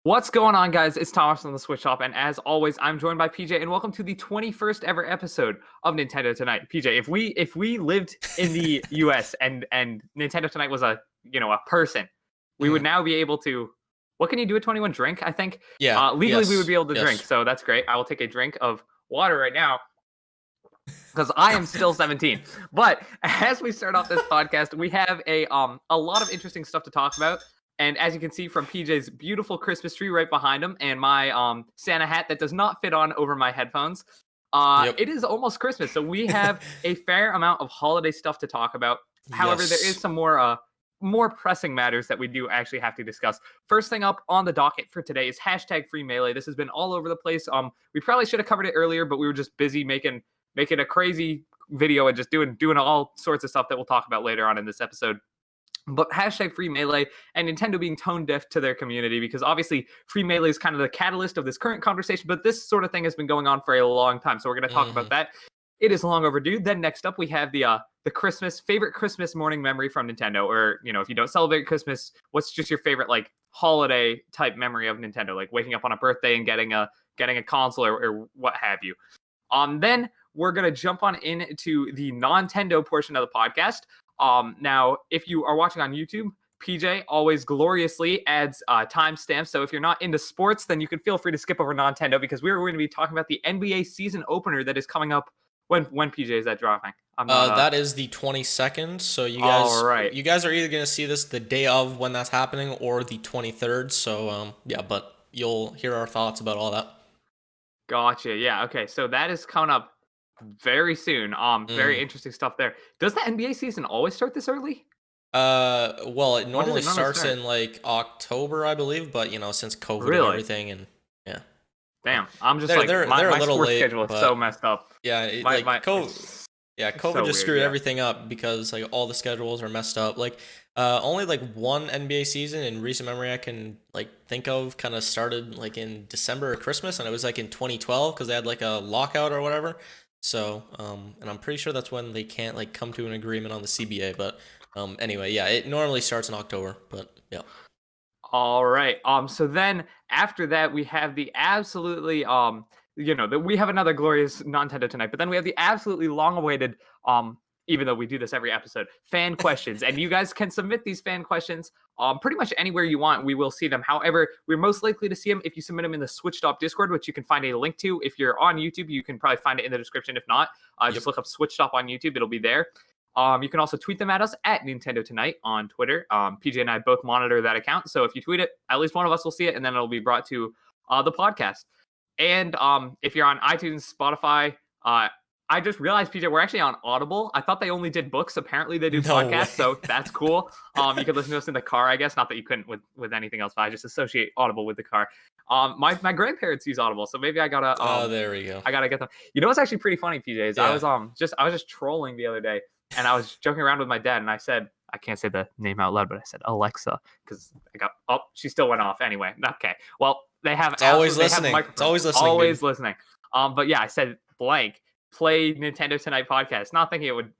What's going on, guys? It's Thomas on the Switch Shop, and as always, I'm joined by PJ, and welcome to the 21st ever episode of Nintendo Tonight. PJ, if we lived in the US and Nintendo Tonight was a person, we would Mhm. now be able to. What can you do at 21? Drink, I think. Yeah. Legally, we would Yes. be able to drink, Yes. so that's great. I will take a drink of water right now because I am still 17. But as we start off this podcast, we have a lot of interesting stuff to talk about. And as you can see from PJ's beautiful Christmas tree right behind him and my Santa hat that does not fit on over my headphones, Yep. it is almost Christmas. So we have a fair amount of holiday stuff to talk about. However, there is Yes. some more pressing matters that we do actually have to discuss. First thing up on the docket for today is hashtag FreeMelee. This has been all over the place. We probably should have covered it earlier, but we were just busy making a crazy video and just doing all sorts of stuff that we'll talk about later on in this episode. But hashtag FreeMelee and Nintendo being tone deaf to their community, because obviously FreeMelee is kind of the catalyst of this current conversation, but this sort of thing has been going on for a long time. So we're going to talk about Mhm. that. It is long overdue. Then next up, we have the favorite Christmas morning memory from Nintendo, or if you don't celebrate Christmas, what's just your favorite like holiday type memory of Nintendo, like waking up on a birthday and getting a console or what have you. Then we're gonna jump on into the Nontendo portion of the podcast. Now, if you are watching on YouTube, PJ always gloriously adds timestamps. So if you're not into sports, then you can feel free to skip over Nintendo, because we're going to be talking about the NBA season opener that is coming up. When PJ is that dropping? I'm not. That is the 22nd. So you All guys, right. you guys are either gonna see this the day of when that's happening or the 23rd. So yeah, but you'll hear our thoughts about all that. Gotcha. Yeah. Okay. So that is coming up very soon. Very Mm. interesting stuff there. Does the NBA season always start this early? Well, it When does normally it normally starts start? in like October, I believe, but since COVID and Really? everything, and yeah, uh, Damn. I'm just they're like they're my they're a my little sports late, schedule is so but messed up. yeah, My it's Yeah, it's COVID so just weird. screwed Yeah. everything up because like all the schedules are messed up. Like only like one NBA season in recent memory I can like think of kind of started like in December or Christmas, and it was like in 2012 because they had like a lockout or whatever. So and I'm pretty sure that's when they can't like come to an agreement on the CBA. But anyway, yeah, it normally starts in October. But yeah. All right. So then after that, we have the absolutely we have another glorious Nintendo tonight, but then we have the absolutely long-awaited even though we do this every episode, fan questions. And you guys can submit these fan questions pretty much anywhere you want. We will see them. However, we're most likely to see them if you submit them in the Switched Up Discord, which you can find a link to. If you're on YouTube, you can probably find it in the description. If not, Yep. just look up Switched Up on YouTube. It'll be there. You can also tweet them at us at Nintendo Tonight on Twitter. PJ and I both monitor that account. So if you tweet it, at least one of us will see it, and then it'll be brought to the podcast. And if you're on iTunes, Spotify, I just realized, PJ, we're actually on Audible. I thought they only did books. Apparently, they do No way. podcasts, so that's cool. You can listen to us in the car, I guess. Not that you couldn't with anything else, but I just associate Audible with the car. My grandparents use Audible, so maybe Oh, there we go. I gotta get them. You know what's actually pretty funny, PJ? Is Yeah. I was just trolling the other day, and I was joking around with my dad, and I said, I can't say the name out loud, but I said Alexa, because she still went off anyway. Okay, well, they have It's always they have listening. It's microphones, always listening, dude. always listening. But yeah, I said blank play Nintendo Tonight podcast, not thinking it would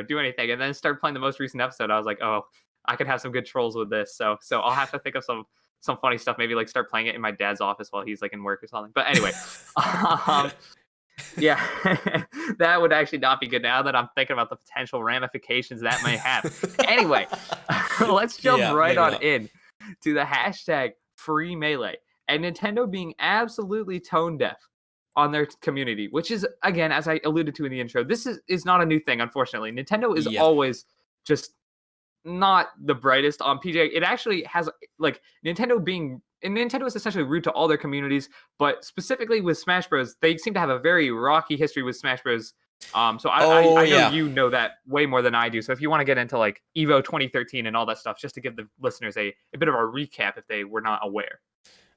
do anything, and then start playing the most recent episode. I was like, oh, I could have some good trolls with this. So I'll have to think of some funny stuff. Maybe like start playing it in my dad's office while he's like in work or something. But anyway, yeah, that would actually not be good now that I'm thinking about the potential ramifications that may have. Anyway, let's jump Yeah, right maybe on not. in to the hashtag free melee and Nintendo being absolutely tone deaf on their community, which is, again, as I alluded to in the intro, this is not a new thing. Unfortunately, Nintendo is Yeah. always just not the brightest on PJ. It actually has like Nintendo is essentially rude to all their communities, but specifically with Smash Bros, they seem to have a very rocky history with Smash Bros. So Oh I know yeah. you know that way more than I do. So if you want to get into like Evo 2013 and all that stuff, just to give the listeners a bit of a recap if they were not aware.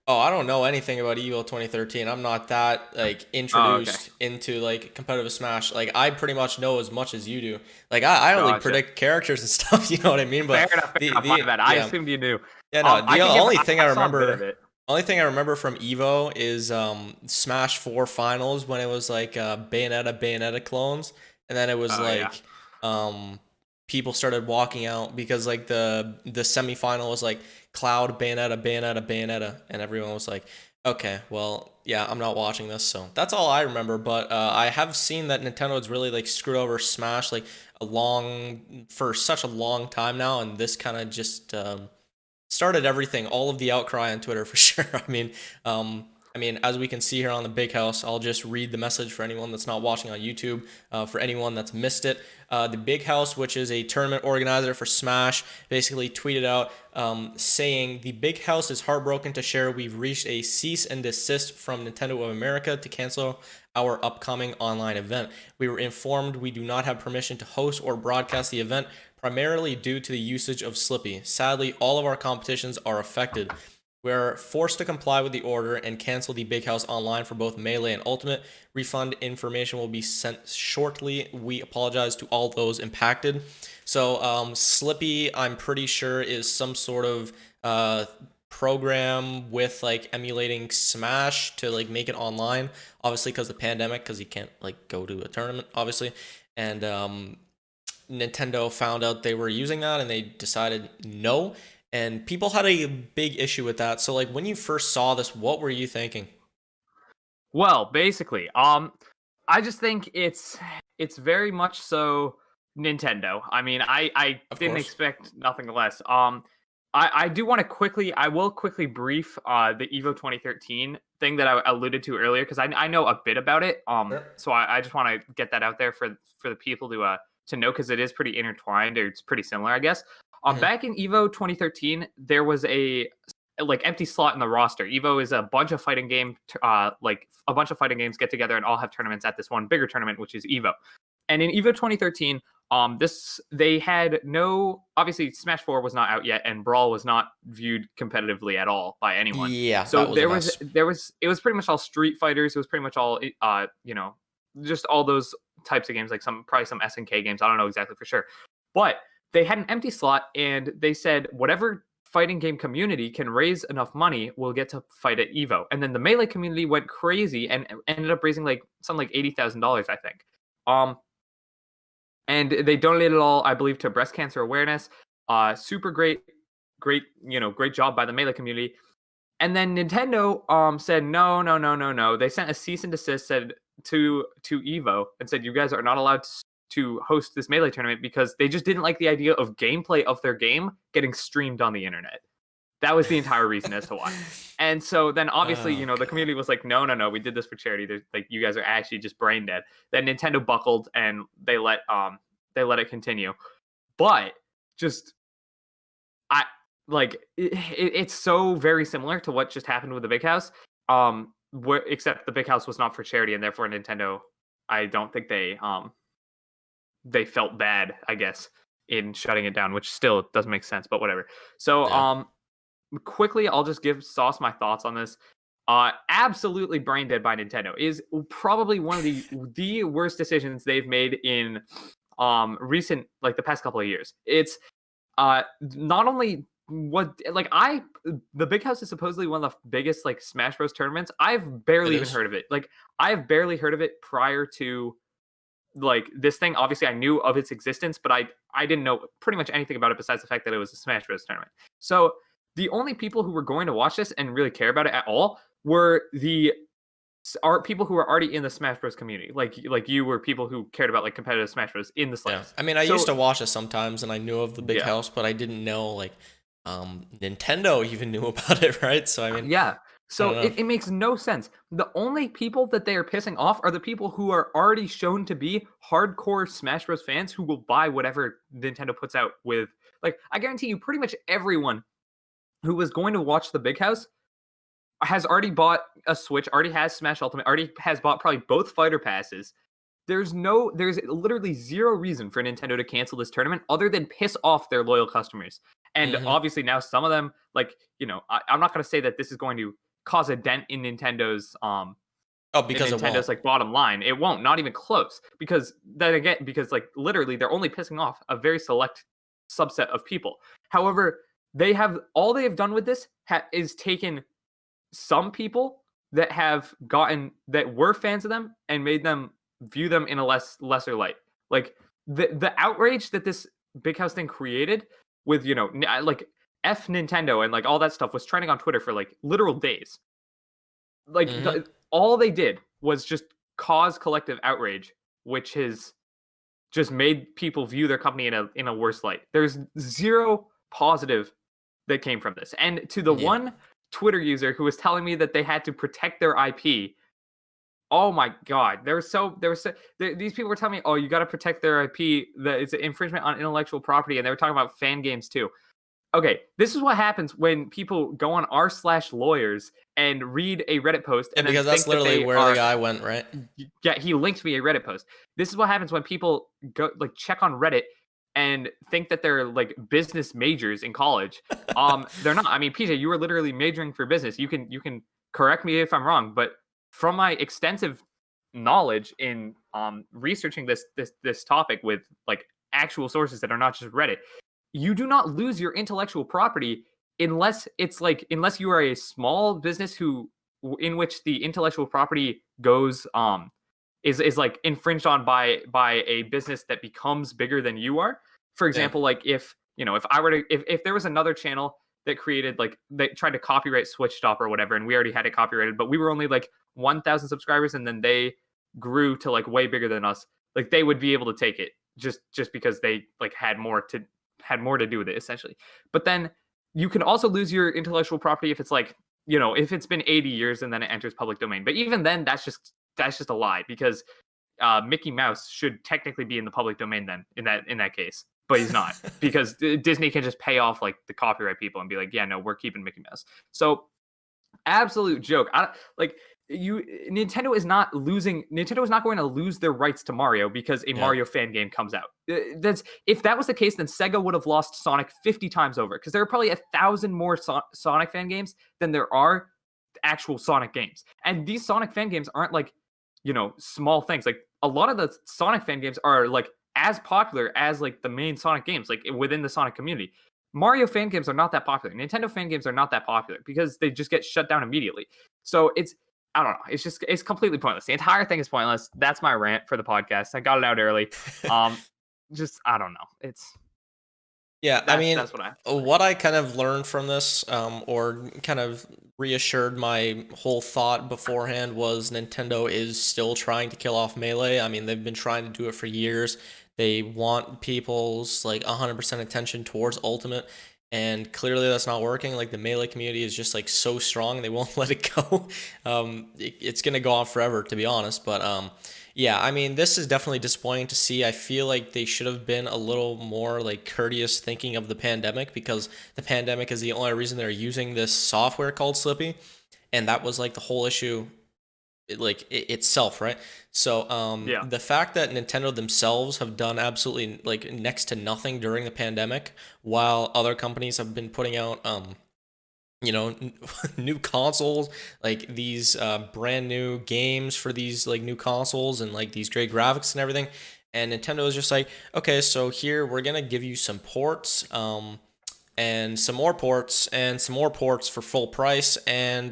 Oh, I don't know anything about Evo 2013. I'm not that like Oh, okay, introduced into like competitive Smash. Like I pretty much know as much as you do. Like I only gotcha. predict characters and stuff, you know what I mean? Fair But enough. Fair enough. My the bad. I yeah. assumed you knew. Yeah, no. I The can give. only thing I saw a bit of remember it. from Evo is Smash 4 finals when it was like Bayonetta clones, and then it was Oh yeah. like um people started walking out because like the semifinal was like Cloud, Bayonetta, Bayonetta, Bayonetta, and everyone was like, okay, well, yeah, I'm not watching this. So that's all I remember. But I have seen that Nintendo has really like screwed over Smash like for such a long time now, and this kind of just started everything, all of the outcry on Twitter for sure. As we can see here on the Big House, I'll just read the message for anyone that's not watching on YouTube. For anyone that's missed it, the Big House, which is a tournament organizer for Smash, basically tweeted out saying the Big House is heartbroken to share we've reached a cease and desist from Nintendo of America to cancel our upcoming online event. We were informed we do not have permission to host or broadcast the event, primarily due to the usage of Slippy. Sadly, all of our competitions are affected. We're forced to comply with the order and cancel the Big House Online for both Melee and Ultimate. Refund information will be sent shortly. We apologize to all those impacted. So Slippy, I'm pretty sure, is some sort of program with like emulating Smash to like make it online. Obviously, because the pandemic, because you can't like go to a tournament, obviously. And Nintendo found out they were using that and they decided no. And people had a big issue with that. So like when you first saw this, what were you thinking? Well, basically, I just think it's very much so Nintendo. I mean, I Of didn't course. expect nothing less. I will quickly brief the Evo 2013 thing that I alluded to earlier because I know a bit about it. Sure. So I just want to get that out there for the people to know because it is pretty intertwined or it's pretty similar, I guess. Hmm. Back in Evo 2013, there was a like empty slot in the roster. Evo is a bunch of fighting games get together and all have tournaments at this one bigger tournament, which is Evo. And in Evo 2013, this they had no obviously Smash 4 was not out yet, and Brawl was not viewed competitively at all by anyone. Yeah, So that was a mess. it was pretty much all Street Fighters. It was pretty much all just all those types of games, like probably some SNK games. I don't know exactly for sure, but they had an empty slot, and they said whatever fighting game community can raise enough money will get to fight at Evo. And then the Melee community went crazy and ended up raising like something like $80,000, I think. And they donated it all, I believe, to breast cancer awareness. Super great job by the Melee community. And then Nintendo said no, no, no, no, no. They sent a cease and desist said to Evo and said you guys are not allowed to host this Melee tournament because they just didn't like the idea of gameplay of their game getting streamed on the internet. That was the entire reason as to why. And so then obviously, Oh the god. community was like, no, no, no, we did this for charity. There's like you guys are actually just brain dead. Then Nintendo buckled and they let it continue. But just I it's so very similar to what just happened with the Big House. Except the Big House was not for charity and therefore Nintendo I don't think they felt bad, I guess, in shutting it down, which still doesn't make sense, but whatever. So Yeah. quickly I'll just give Sauce my thoughts on this. Absolutely brain dead by Nintendo is probably one of the worst decisions they've made in recent like the past couple of years. It's not only what like I the Big House is supposedly one of the biggest like Smash Bros tournaments. I've It barely even is. heard of it. Like I've barely heard of it prior to like this thing. Obviously I knew of its existence, but I didn't know pretty much anything about it besides the fact that it was a Smash Bros tournament. So the only people who were going to watch this and really care about it at all were the are people who are already in the Smash Bros community, like you were people who cared about like competitive Smash Bros in the Yeah. slightest. I mean, I used So to watch it sometimes and I knew of the Big yeah, House, but I didn't know like Nintendo even knew about it, right? So I mean, yeah. I don't So know. it makes no sense. The only people that they are pissing off are the people who are already shown to be hardcore Smash Bros fans who will buy whatever Nintendo puts out with. Like, I guarantee you, pretty much everyone who was going to watch the Big House has already bought a Switch, already has Smash Ultimate, already has bought probably both fighter passes. There's literally zero reason for Nintendo to cancel this tournament other than piss off their loyal customers. And Hmm. obviously now some of them, like, I'm not gonna say that this is going to cause a dent Oh, in because it Nintendo's won't. like bottom line. It won't, not even close. Because then again, because like literally they're only pissing off a very select subset of people. However, they have done with this is taken some people that were fans of them and made them view them in a lesser light. Like the outrage that this Big House thing created with, like F Nintendo and like all that stuff was trending on Twitter for like literal days. Like Mm-hmm. all they did was just cause collective outrage, which has just made people view their company in a worse light. There's zero positive that came from this. And to the Yeah. one Twitter user who was telling me that they had to protect their IP, oh my god, these people were telling me, oh, you got to protect their IP. That it's an infringement on intellectual property, and they were talking about fan games too. Okay, this is what happens when people go on r/lawyers and read a Reddit post Yeah, and then because that's think that literally they where the are. guy went, right? Yeah, he linked me a Reddit post. This is what happens when people go like check on Reddit and think that they're like business majors in college. They're not. I mean, PJ, you were literally majoring for business. You can correct me if I'm wrong, but from my extensive knowledge in researching this topic with like actual sources that are not just Reddit, you do not lose your intellectual property unless you are a small business who in which the intellectual property goes is like infringed on by a business that becomes bigger than you are. For Yeah. example, like if I were to if there was another channel that created like they tried to copyright Switch Stop or whatever, and we already had it copyrighted, but we were only like 1,000 subscribers, and then they grew to like way bigger than us. Like they would be able to take it just because they like had more to do with it essentially. But then you can also lose your intellectual property if it's like if it's been 80 years and then it enters public domain. But even then, that's just a lie because Mickey Mouse should technically be in the public domain then in that case, but he's not because Disney can just pay off like the copyright people and be like, yeah, no, we're keeping Mickey Mouse. So absolute joke. I like you. Nintendo is not going to lose their rights to Mario because a Yeah. Mario fan game comes out. That's if that was the case, then Sega would have lost Sonic 50 times over because there are probably 1,000 more Sonic fan games than there are actual Sonic games. And these Sonic fan games aren't like, small things. Like a lot of the Sonic fan games are like as popular as like the main Sonic games, like within the Sonic community. Mario fan games are not that popular. Nintendo fan games are not that popular because they just get shut down immediately. So I don't know. It's completely pointless. The entire thing is pointless. That's my rant for the podcast. I got it out early. Just I don't know. Yeah, I That's mean, that's what I have to say. what I kind of learned from this, or kind of reassured my whole thought beforehand, was Nintendo is still trying to kill off Melee. I mean, they've been trying to do it for years. They want people's like 100% attention towards Ultimate, and clearly that's not working. Like the Melee community is just like so strong, they won't let it go. It's gonna go on forever, to be honest. But yeah, I mean, this is definitely disappointing to see. I feel like they should have been a little more like courteous thinking of the pandemic, because the pandemic is the only reason they're using this software called Slippy, and that was like the whole issue itself, right? So Yeah. the fact that Nintendo themselves have done absolutely like next to nothing during the pandemic, while other companies have been putting out new consoles, like these brand new games for these like new consoles and like these great graphics and everything. And Nintendo is just like, okay, so here we're gonna give you some ports, and some more ports and some more ports for full price. And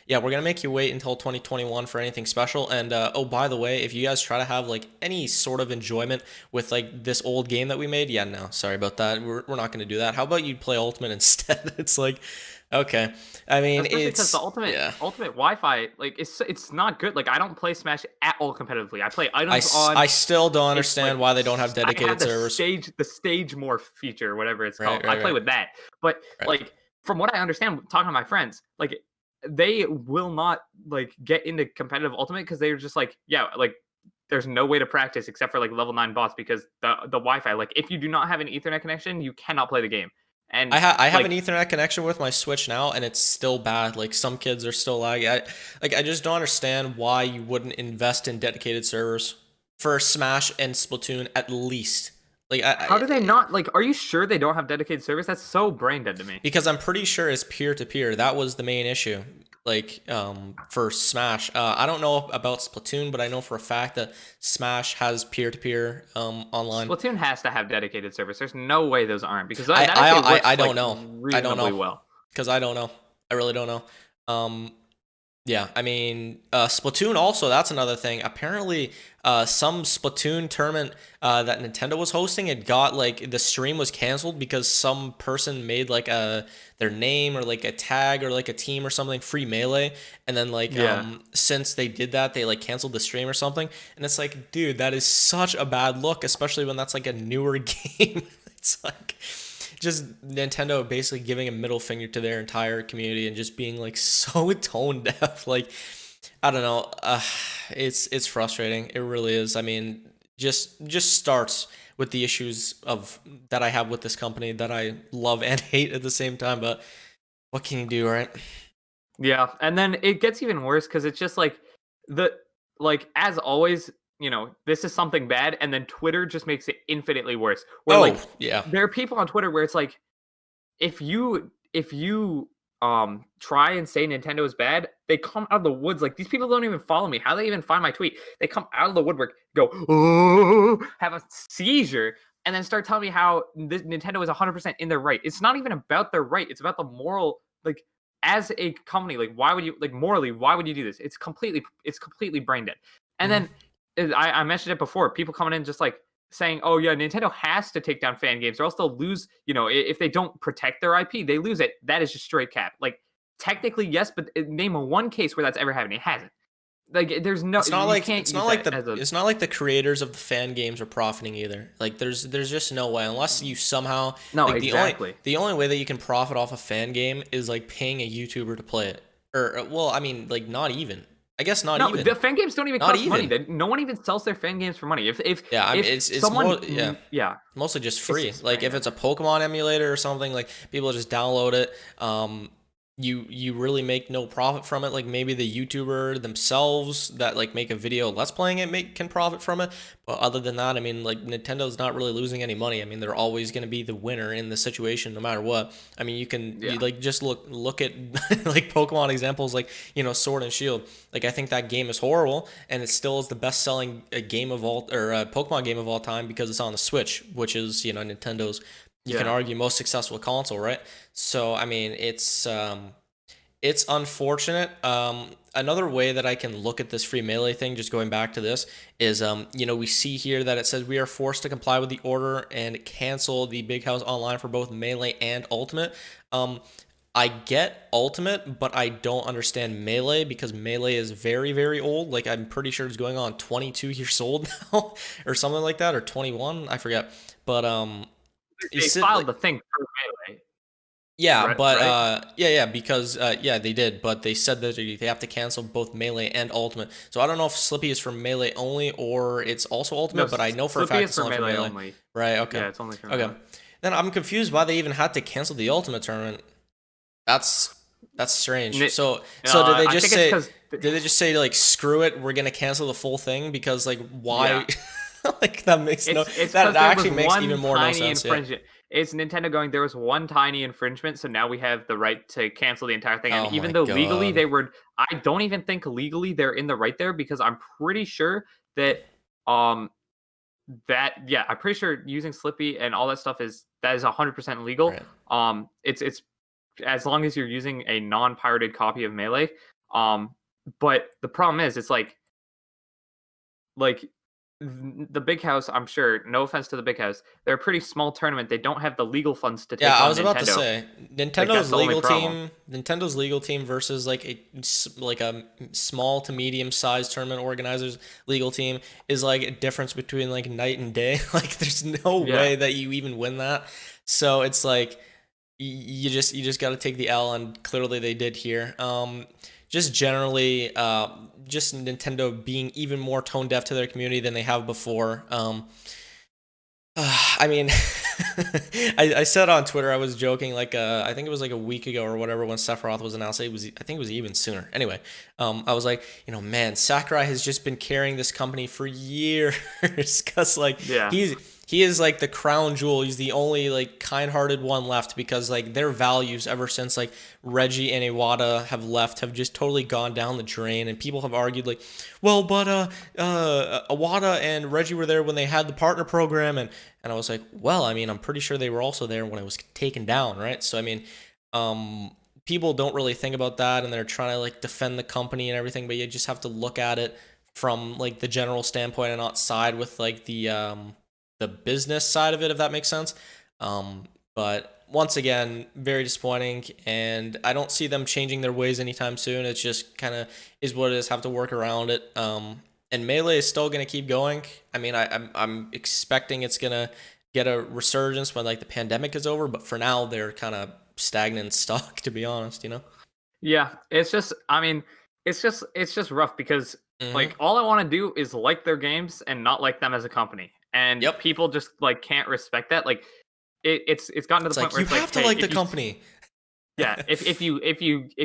yeah, we're gonna make you wait until 2021 for anything special. And oh, by the way, if you guys try to have like any sort of enjoyment with like this old game that we made, yeah, no, sorry about that. We're not gonna do that. How about you play Ultimate instead? It's like, okay. I mean, Especially because the it's ultimate yeah. ultimate Wi-Fi, like it's not good. Like I don't play Smash at all competitively. I play items I on. still don't It's understand like why they don't have I have dedicated the servers. stage morph feature, whatever it's Right, called. I right, play right, with that, but right. like from what I understand, talking to my friends, like they will not like get into competitive ultimate because they're just like, yeah, like there's no way to practice except for like level 9 boss because the Wi-Fi. Like if you do not have an Ethernet connection, you cannot play the game. And I have an like Ethernet connection with my Switch now, and it's still bad. Like some kids are still lagging. I just don't understand why you wouldn't invest in dedicated servers for Smash and Splatoon at least. Like how do they not like? Are you sure they don't have dedicated servers? That's so brain dead to me. because I'm pretty sure it's peer to peer. That was the main issue. Like for Smash, I don't know about Splatoon, but I know for a fact that Smash has peer to peer online. Splatoon has to have dedicated servers. There's no way those aren't because that actually I works don't like know. I don't reasonably know well. because I don't know. I really don't know. Yeah, I mean, Splatoon also, that's another thing. Apparently, some Splatoon tournament that Nintendo was hosting, it got like the stream was canceled because some person made like a their name or like a tag or like a team or something free melee, and then like Yeah. since they did that, they like canceled the stream or something, and it's like, dude, that is such a bad look, especially when that's like a newer game. It's like just Nintendo basically giving a middle finger to their entire community and just being like so tone deaf. Like, I don't know. It's frustrating. It really is. I mean, just starts with the issues of that I have with this company that I love and hate at the same time. But what can you do, right? Yeah, and then it gets even worse because it's just like the as always, this is something bad, and then Twitter just makes it infinitely worse. Where Oh like yeah, there are people on Twitter where it's like if you try and say Nintendo is bad, they come out of the woods. Like these people don't even follow me. How do they even find my tweet? They come out of the woodwork, go, oh, have a seizure, and then start telling me how this Nintendo is 100% in their right. It's not even about their right. It's about the moral, like as a company, like why would you like morally, why would you do this? It's completely brain dead. And hmm then I mentioned it before, people coming in just like saying, "Oh yeah, Nintendo has to take down fan games, or else they'll lose. If they don't protect their IP, they lose it." That is just straight cap. Like technically, yes, but name a one case where that's ever happened. It hasn't. Like there's no, you can't use that as a it's not like the creators of the fan games are profiting either. Like there's just no way unless you somehow no like exactly. the only way that you can profit off a fan game is like paying a YouTuber to play it. Or well, I mean like not even. I guess not No, even. the fan games don't even Not cost money. even. No one even sells their fan games for money. If if Yeah, I mean if it's more someone, yeah, yeah, mostly just it's free. just Like brain if dead. it's a Pokemon emulator or something, like people just download it. You really make no profit from it. Like maybe the YouTuber themselves that like make a video let's playing it make can profit from it. But other than that, I mean like Nintendo's not really losing any money. I mean they're always going to be the winner in the situation no matter what. I mean you Yeah, like just look at like Pokemon examples like Sword and Shield. Like I think that game is horrible and it still is the best selling game of all or Pokemon game of all time because it's on the Switch, which is Nintendo's you can yeah, argue most successful console, right? So I mean, it's unfortunate. Another way that I can look at this free melee thing, just going back to this, is we see here that it says we are forced to comply with the order and cancel the Big House Online for both melee and ultimate. Um, I get ultimate, but I don't understand melee because melee is very, very old. Like I'm pretty sure it's going on 22 years old now, or something like that, or 21. I forget. But you they sit like filed the thing for melee, yeah, right? but Right? yeah, because yeah, they did, but they said that they have to cancel both melee and ultimate. So I don't know if Slippy is for melee only or it's also No, ultimate, but I know for a Slippy fact is it's for only for melee melee. only. Right? Okay, Yeah, it's only for okay. melee. Then I'm confused why they even had to cancel the ultimate tournament. That's that's strange. Ni- So did they I just think it's say because like screw it, we're gonna cancel the full thing because like yeah, why? Like that makes no it's that because there was actually makes even one more no tiny sense. Yeah. infringement. It's Nintendo going, there was one tiny infringement, so now we have the right to cancel the entire thing. And Oh my even though legally god. they were, I don't even think legally they're in the right there because I'm pretty sure that, um, yeah, I'm pretty sure using Slippy and all that stuff is 100% legal. Right. It's as long as you're using a non-pirated copy of Melee. Um, but the problem is, it's like the big house, I'm sure, no offense to the big house, they're a pretty small tournament. They don't have the legal funds to Yeah, take I on was about to Nintendo. say Like that's the only problem. Nintendo's legal team versus like like a small to medium sized tournament organizers legal team is like a difference between like night and day. Like there's no Yeah. way that you even win that. So it's like you just got to take the L, and clearly they did here. Just generally, just Nintendo being even more tone deaf to their community than they have before. I mean, I said on Twitter I was joking like I think it was like a week ago or whatever when Sephiroth was announced. I think it was even sooner. Anyway, I was like, man, Sakurai has just been carrying this company for years because like Yeah. he is like the crown jewel. He's the only like kind-hearted one left because like their values ever since like Reggie and Iwata have left have just totally gone down the drain, and people have argued like, well, but Iwata and Reggie were there when they had the partner program, and I was like, well, I mean, I'm pretty sure they were also there when it was taken down, right? So I mean, um, people don't really think about that, and they're trying to like defend the company and everything, but you just have to look at it from like the general standpoint and not side with like the business side of it, if that makes sense. But once again, very disappointing, and I don't see them changing their ways anytime soon. It's just kind of is what it is. Have to work around it. And Melee is still gonna keep going. I mean, I'm expecting it's gonna get a resurgence when like the pandemic is over, but for now they're kind of stagnant and stuck, to be honest. Yeah, it's just, I mean, it's just rough because Mm-hmm. like all I want to do is like their games and not like them as a company, and Yep. people just like can't respect that. Like it's gotten to the It's point like where you it's like, have to hey, like the if you company. yeah, if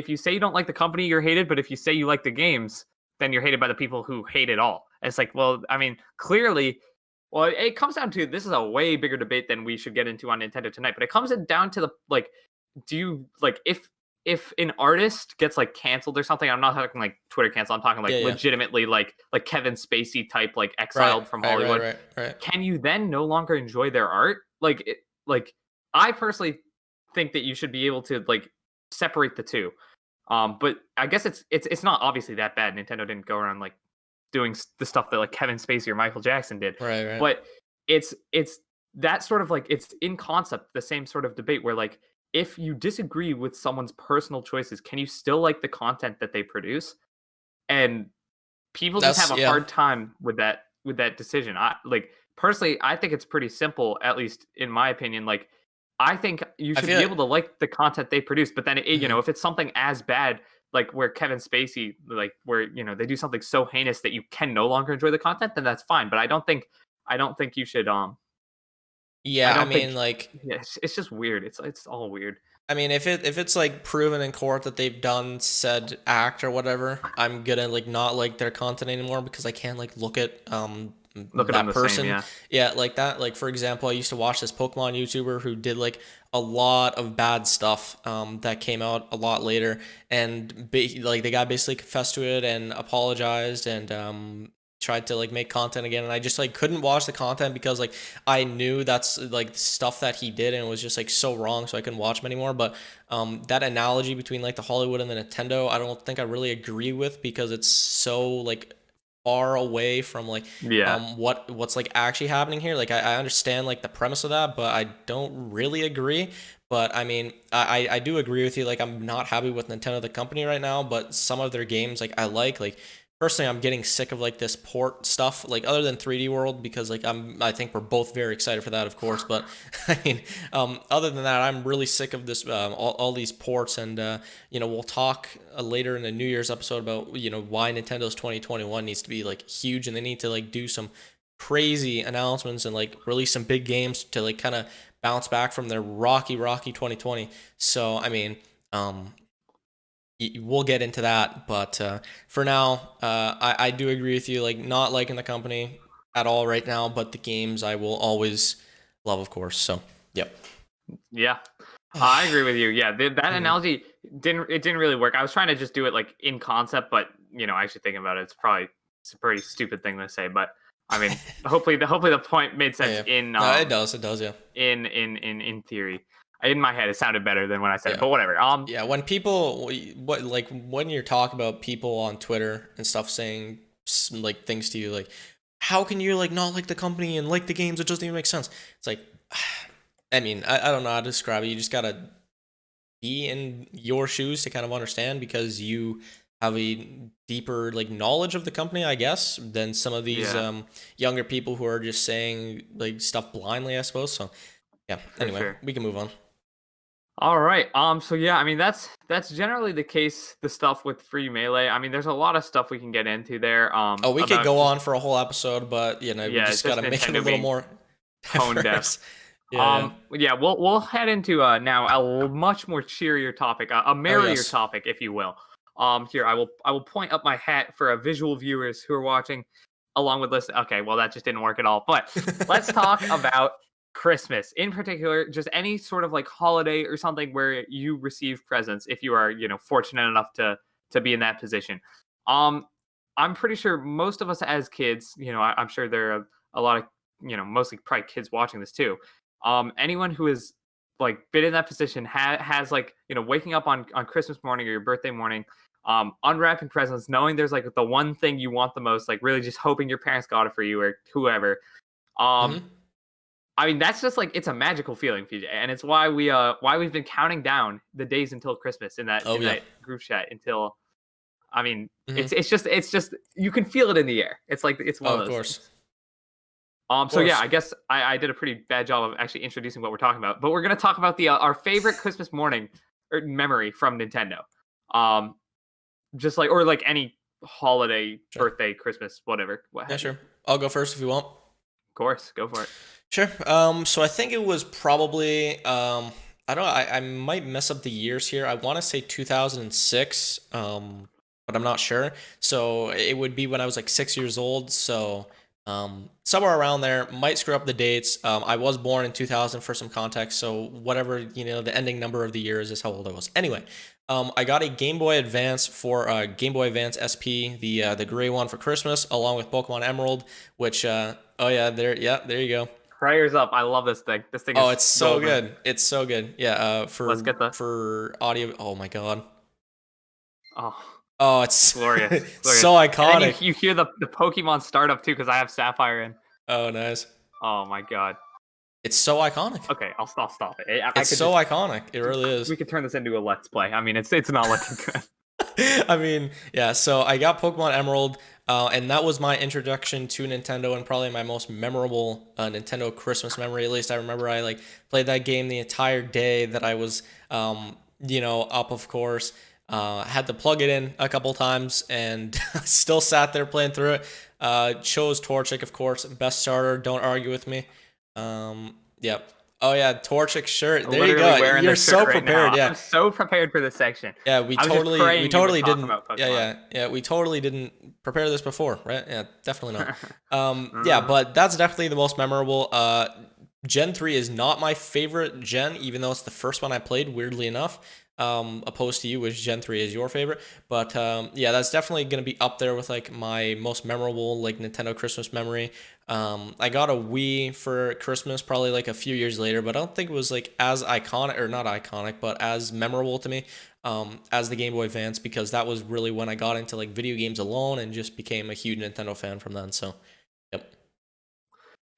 you say you don't like the company, you're hated, but if you say you like the games, then you're hated by the people who hate it all. It's like, well, I mean, clearly, well, it comes down to, this is a way bigger debate than we should get into on Nintendo tonight, but it comes down to the like, do you like, if an artist gets like canceled or something, I'm not talking like Twitter cancel, I'm talking like Yeah, yeah. legitimately like Kevin Spacey type, like Right, exiled from right, right, Hollywood, right, right. can you then no longer enjoy their art? Like I personally think that you should be able to like separate the two. But I guess it's not obviously that bad. Nintendo didn't go around like doing the stuff that like Kevin Spacey or Michael Jackson did. Right, right. But it's that sort of like, it's in concept the same sort of debate where like, if you disagree with someone's personal choices, can you still like the content that they produce? And people just have That's a yeah. hard time with that decision. I like, personally, I think it's pretty simple, at least in my opinion. Like, I think you I should feel be like able to like the content they produce, but then mhm. if it's something as bad, like where Kevin Spacey, like where they do something so heinous that you can no longer enjoy the content, then that's fine. But I don't think you should. I Yeah, I don't mean think. like Yeah, it's just weird. It's all weird. if it's like proven in court that they've done said act or whatever, I'm gonna like not like their content anymore because I can't like look at Look at them that the same. person. Yeah. Yeah, like that. Like for example, I used to watch this Pokemon YouTuber who did like a lot of bad stuff that came out a lot later, and like the guy basically confessed to it and apologized and tried to like make content again, and I just like couldn't watch the content because like I knew that's like stuff that he did and it was just like so wrong, so I couldn't watch him anymore. But that analogy between like the Hollywood and the Nintendo, I don't think I really agree with because it's so like far away from like Yeah. what's like actually happening here. Like I understand like the premise of that, but I don't really agree. But I mean, I do agree with you. Like I'm not happy with Nintendo the company right now, but some of their games like I like personally I'm getting sick of like this port stuff, like other than 3D World, because like I think we're both very excited for that, of course. But I mean, other than that, I'm really sick of this all these ports. And we'll talk later in the New Year's episode about why Nintendo's 2021 needs to be like huge, and they need to like do some crazy announcements and like release some big games to like kind of bounce back from their rocky 2020. So I mean, um we'll get into that, but for now, I do agree with you, like not liking the company at all right now, but the games I will always love, of course. So yep. Yeah. I agree with you. Yeah, that Mhm. analogy didn't really work. I was trying to just do it like in concept, but actually thinking about it, it's a pretty stupid thing to say. But I mean, hopefully the point made Yeah, sense yeah. No, it does, yeah. in theory. In my head, it sounded better than when I said it, Yeah. but whatever. Yeah, when people what like when you're talking about people on Twitter and stuff saying like things to you like how can you like not like the company and like the games, it doesn't even make sense. It's like I mean, I don't know how to describe it. You just gotta be in your shoes to kind of understand because you have a deeper like knowledge of the company, I guess, than some of these Yeah, younger people who are just saying like stuff blindly, I suppose. So yeah. for Anyway, sure. we can move on. All right. So yeah, I mean that's generally the case. The stuff with free melee. I mean, there's a lot of stuff we can get into there. Oh, we could About go just on for a whole episode, but we yeah, just just gotta make it a Nintendo little being more tone deaf. diverse. Yeah, yeah. Yeah, we'll head into now a much more cheerier topic, a Oh merrier yes. topic, if you will. Here I will point up my hat for visual viewers who are watching along with listen. Okay, well that just didn't work at all. But let's talk about Christmas in particular, just any sort of like holiday or something where you receive presents if you are fortunate enough to be in that position. Um, I'm pretty sure most of us as kids, I'm sure there are a lot of mostly probably kids watching this too. Anyone who is like been in that position, has like, waking up on Christmas morning or your birthday morning, unwrapping presents, knowing there's like the one thing you want the most, like really just hoping your parents got it for you or whoever. Um, Hmm. I mean, that's just like it's a magical feeling, PJ, and it's why we've been counting down the days until Christmas in that Oh yeah. group chat until. I mean, Hmm. it's just you can feel it in the air. It's like it's one Oh, of of those course. things. Of So yeah, course. I guess I did a pretty bad job of actually introducing what we're talking about, but we're gonna talk about the our favorite Christmas morning or memory from Nintendo. Um, just like or like any holiday, Sure. birthday, Christmas, whatever, what Yeah, have you. sure. I'll go first if you want. Of course, go for it. Sure. So I think it was probably I don't know, I might mess up the years here. I want to say 2006, but I'm not sure. So it would be when I was like 6 years old. So somewhere around there. Might screw up the dates. I was born in 2000 for some context. So whatever the ending number of the years is how old I was. Anyway. I got a Game Boy Advance for Game Boy Advance SP, the gray one for Christmas, along with Pokemon Emerald, which oh yeah, there you go. Prayers up. I love this thing. This thing Oh, is it's so golden. good. It's so good. Yeah, Let's get the for audio. Oh my god. oh Oh, it's glorious, glorious. so And then you iconic. you hear the Pokemon startup too because I have Sapphire in. Oh, nice. Oh my god. It's so iconic. Okay, I'll stop it. I It's could so just iconic. It really is. we could turn this into a let's play. I mean, it's not looking good. I mean, yeah, so I got Pokemon Emerald, and that was my introduction to Nintendo and probably my most memorable Nintendo Christmas memory. At least I remember I like played that game the entire day that I was, up, of course. Had to plug it in a couple times and still sat there playing through it. Chose Torchic, of course, best starter. Don't argue with me. Yep. Oh yeah, Torchic shirt. There you Literally go. wearing You're this shirt so right prepared. now. Yeah. I'm so prepared for this section. Yeah, I was just we praying you would totally talk didn't. about Yeah, Pokemon. yeah. We totally didn't prepare this before, right? Yeah, definitely not. Yeah, Uh, but that's definitely the most memorable. Gen 3 is not my favorite gen, even though it's the first one I played, weirdly enough. Opposed to you, which Gen 3 is your favorite. But yeah, that's definitely gonna be up there with like my most memorable like Nintendo Christmas memory. I got a Wii for Christmas probably like a few years later, but I don't think it was like as iconic or not iconic, but as memorable to me as the Game Boy Advance because that was really when I got into like video games alone and just became a huge Nintendo fan from then. So, yep.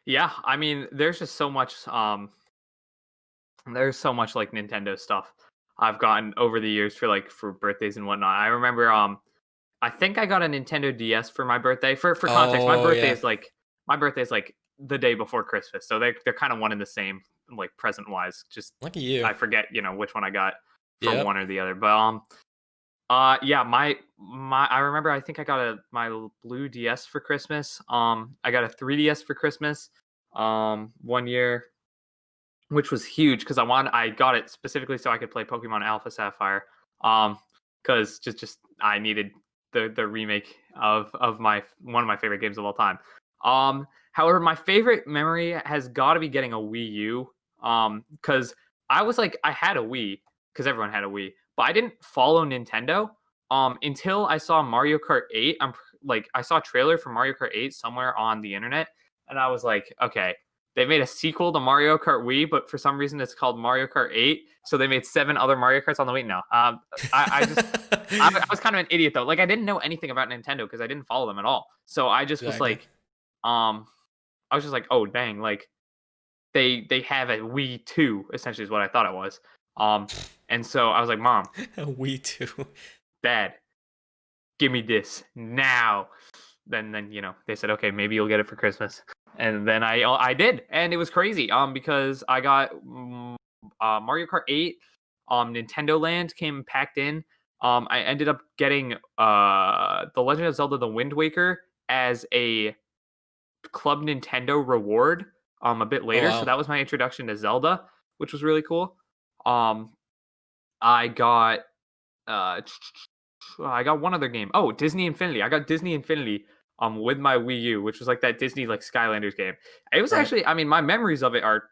yeah, I mean, there's so much like Nintendo stuff I've gotten over the years for birthdays and whatnot. I remember I think I got a Nintendo DS for my birthday. For context, Oh yeah, my birthday is like the day before Christmas, so they're kind of one and the same, like present wise. Just look at you. I forget which one I got for one Yep. or the other, but yeah, my I remember I think I got my blue DS for Christmas. I got a 3DS for Christmas. One year, which was huge because I got it specifically so I could play Pokemon Alpha Sapphire. Because just I needed the remake of my one of my favorite games of all time. However, my favorite memory has got to be getting a Wii U. Because I had a Wii because everyone had a Wii, but I didn't follow Nintendo. Until I saw Mario Kart 8. I saw a trailer for Mario Kart 8 somewhere on the internet, and I was like, okay, they made a sequel to Mario Kart Wii, but for some reason it's called Mario Kart 8. So they made 7 other Mario Karts on the Wii. No, I was kind of an idiot though. Like I didn't know anything about Nintendo because I didn't follow them at all. So I just was Exactly. like, I was just like, oh dang, like they have a Wii 2 essentially is what I thought it was. And so I was like, Mom, We too. Dad, give me this now. Then they said, okay, maybe you'll get it for Christmas, and then I did, and it was crazy. Because I got Mario Kart 8. Nintendo Land came packed in. I ended up getting The Legend of Zelda: The Wind Waker as a Club Nintendo reward a bit Oh later. So wow. that was my introduction to Zelda, which was really cool. Um, I got uh, I got one other game. Oh, Disney Infinity. I got Disney Infinity with my Wii U, which was like that Disney like Skylanders game. It was Right. actually, I mean, my memories of it are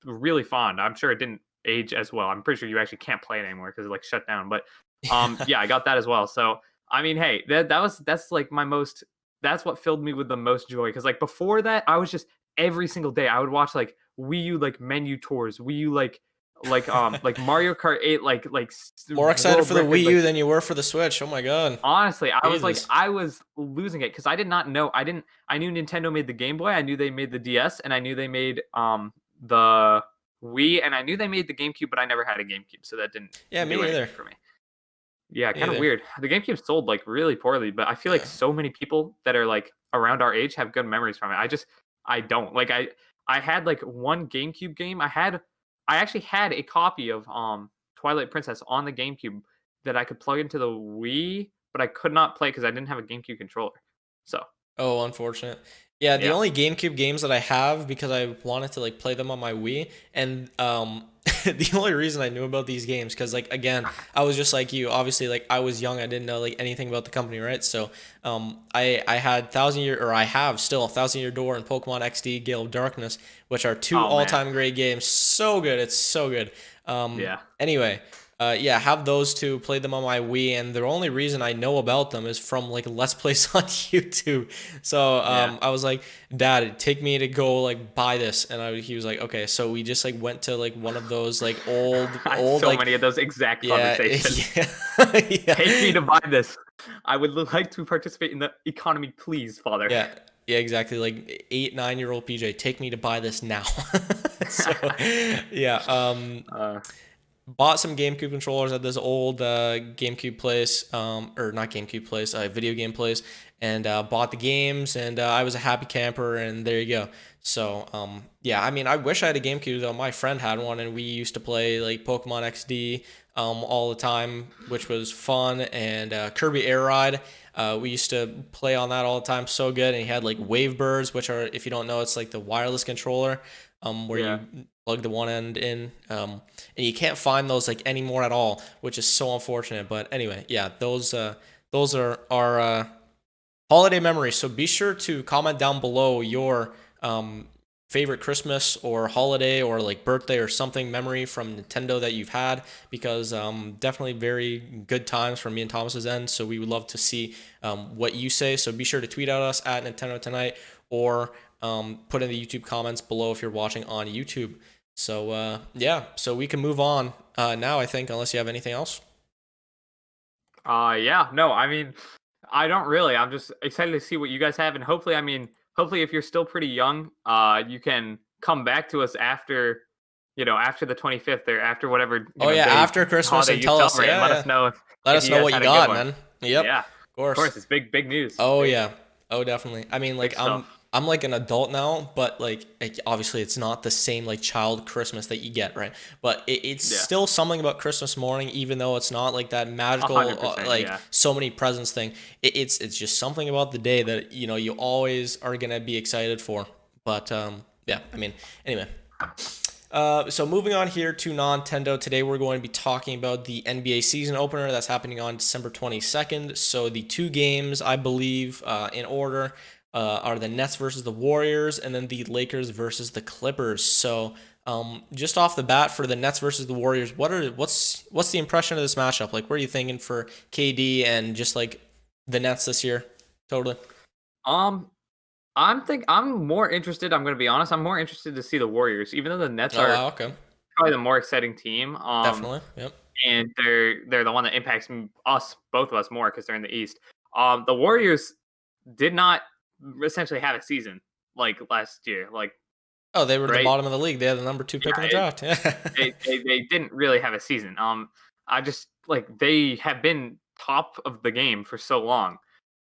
really fond. I'm sure it didn't age as well. I'm pretty sure you actually can't play it anymore because it like shut down. But yeah, I got that as well. So I mean, hey, that's like my most that's what filled me with the most joy because like before that, I was just every single day I would watch like Wii U like menu tours, Wii U like like Mario Kart 8, More excited world for the record, Wii like U than you were for the Switch. Oh my god. honestly, Jesus. I was losing it because I did not know. I knew Nintendo made the Game Boy. I knew they made the DS, and I knew they made the Wii, and I knew they made the GameCube, but I never had a GameCube, so that didn't Yeah, me do neither. anything for me. Yeah, Me kind of neither. weird. The GameCube sold like really poorly, but I feel like Yeah. so many people that are like around our age have good memories from it. I don't. I had like one GameCube game. I actually had a copy of Twilight Princess on the GameCube that I could plug into the Wii, but I could not play because I didn't have a GameCube controller. So, Oh, unfortunate. Yeah, the yeah. only GameCube games that I have because I wanted to like play them on my Wii, and the only reason I knew about these games because like again, I was just like you. Obviously, like I was young, I didn't know like anything about the company, right? So, I had Thousand Year, or I have still Thousand Year Door and Pokemon XD Gale of Darkness, which are two Oh all man. time great games. So good, it's so good. Yeah. Anyway, yeah, have those two, played them on my Wii, and the only reason I know about them is from like Let's Plays on YouTube. So Yeah. I was like, Dad, take me to go like buy this, and he was like, okay. So we just like went to like one of those like I had old so like many of those exact yeah conversations. yeah Take me yeah to buy this. I would like to participate in the economy, please, father. yeah yeah exactly like 8 9 year old PJ, take me to buy this now. So yeah uh, bought some GameCube controllers at this old GameCube place, or not GameCube place, video game place, and bought the games, and I was a happy camper, and there you go. So, yeah, I mean, I wish I had a GameCube though. My friend had one, and we used to play like Pokemon XD all the time, which was fun, and Kirby Air Ride. We used to play on that all the time, so good. And he had like Wave Birds, which are, if you don't know, it's like the wireless controller, where yeah. you plug the one end in, and you can't find those like anymore at all, which is so unfortunate. But anyway, yeah, those are our holiday memories. So be sure to comment down below your favorite Christmas or holiday or like birthday or something memory from Nintendo that you've had, because definitely very good times from me and Thomas's end. So we would love to see what you say. So be sure to tweet at us at Nintendo Tonight, or put in the YouTube comments below if you're watching on YouTube. So yeah, so we can move on now, I think, unless you have anything else. Yeah. No, I mean, I don't really. I'm just excited to see what you guys have, and hopefully, I mean, hopefully, if you're still pretty young, you can come back to us after, after the 25th or after whatever Oh yeah, day after Christmas, holiday and you tell us, celebrate, and yeah, let yeah. us know Let if us you know guys what you had a good got, one. man. Yep, Yeah, of of course. course, it's big news. Oh Big yeah. Oh definitely. I mean, big like stuff. I'm like an adult now, but like obviously it's not the same like child Christmas that you get, right? But it's Yeah, still something about Christmas morning, even though it's not like that a magical hundred percent. like Yeah. so many presents thing. It's just something about the day that you always are gonna be excited for. But yeah, I mean, anyway. So moving on here to Nontendo, today we're going to be talking about the NBA season opener that's happening on December 22nd. So the two games, I believe, in order, are the Nets versus the Warriors, and then the Lakers versus the Clippers. So just off the bat, for the Nets versus the Warriors, what's the impression of this matchup? Like, what are you thinking for KD and just like the Nets this year? Totally. Um, I'm more interested. I'm going to be honest. I'm more interested to see the Warriors, even though the Nets Oh are wow, okay, probably the more exciting team. definitely, yep. And they're the one that impacts us, both of us, more because they're in the East. The Warriors did not essentially have a season like last year. Like, Oh, they were the right? bottom of the league. They had the number 2 pick in the Yeah, draft. they didn't really have a season. I just like they have been top of the game for so long.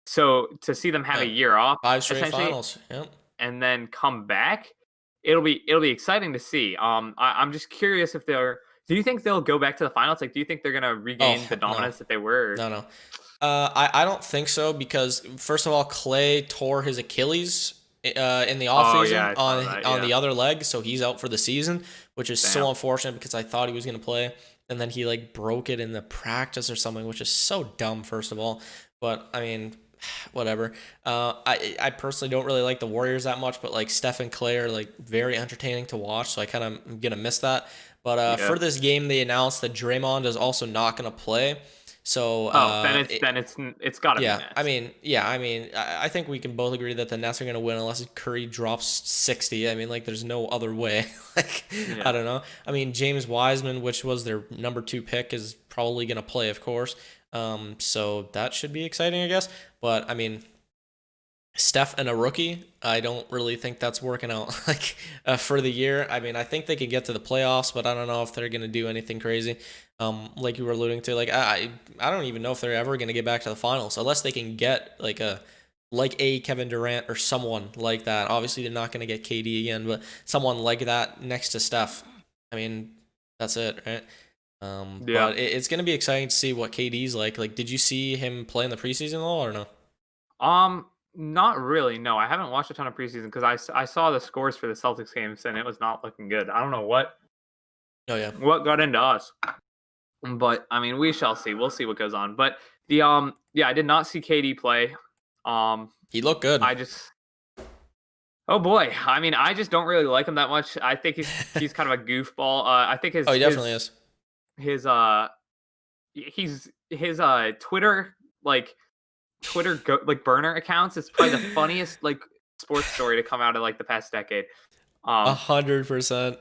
So to see them have a Yeah. year off, Five straight essentially, finals. Yep. and then come back, it'll be exciting to see. I'm just curious if they're. Do you think they'll go back to the finals? Like, do you think they're gonna regain the Oh no, dominance that they were? Or... no. I don't think so, because first of all, Clay tore his Achilles in the Oh yeah, offseason I saw on that. the Yeah, other leg, so he's out for the season, which is so damn. unfortunate because I thought he was gonna play, and then he like broke it in the practice or something, which is so dumb. First of all, but I mean, whatever. I personally don't really like the Warriors that much, but like Steph and Clay are like very entertaining to watch, so I kind of gonna miss that. But Yeah, for this game, they announced that Draymond is also not gonna play. So Oh, then it's got to be Nets. I think we can both agree that the Nets are gonna win unless Curry drops 60. I mean, like, there's no other way. Like, I Yeah. don't know. I mean, James Wiseman, which was their number 2 pick, is probably gonna play, of course. So that should be exciting, I guess. But I mean, Steph and a rookie, I don't really think that's working out like for the year. I mean, I think they can get to the playoffs, but I don't know if they're going to do anything crazy. Like you were alluding to, like I don't even know if they're ever going to get back to the finals unless they can get like a Kevin Durant or someone like that. Obviously, they're not going to get KD again, but someone like that next to Steph. I mean, that's it, right? Yeah. But it's going to be exciting to see what KD's like. Like, did you see him play in the preseason at all or no? Not really. No, I haven't watched a ton of preseason because I saw the scores for the Celtics games and it was not looking good. I don't know Oh yeah, what got into us, but I mean, we shall see. We'll see what goes on. But yeah, I did not see KD play. Um, he looked good. I just Oh boy, I mean, I just don't really like him that much. I think he's kind of a goofball. I think Oh, he definitely is. his his Twitter like like burner accounts is probably the funniest like sports story to come out of like the past decade. Um, 100%.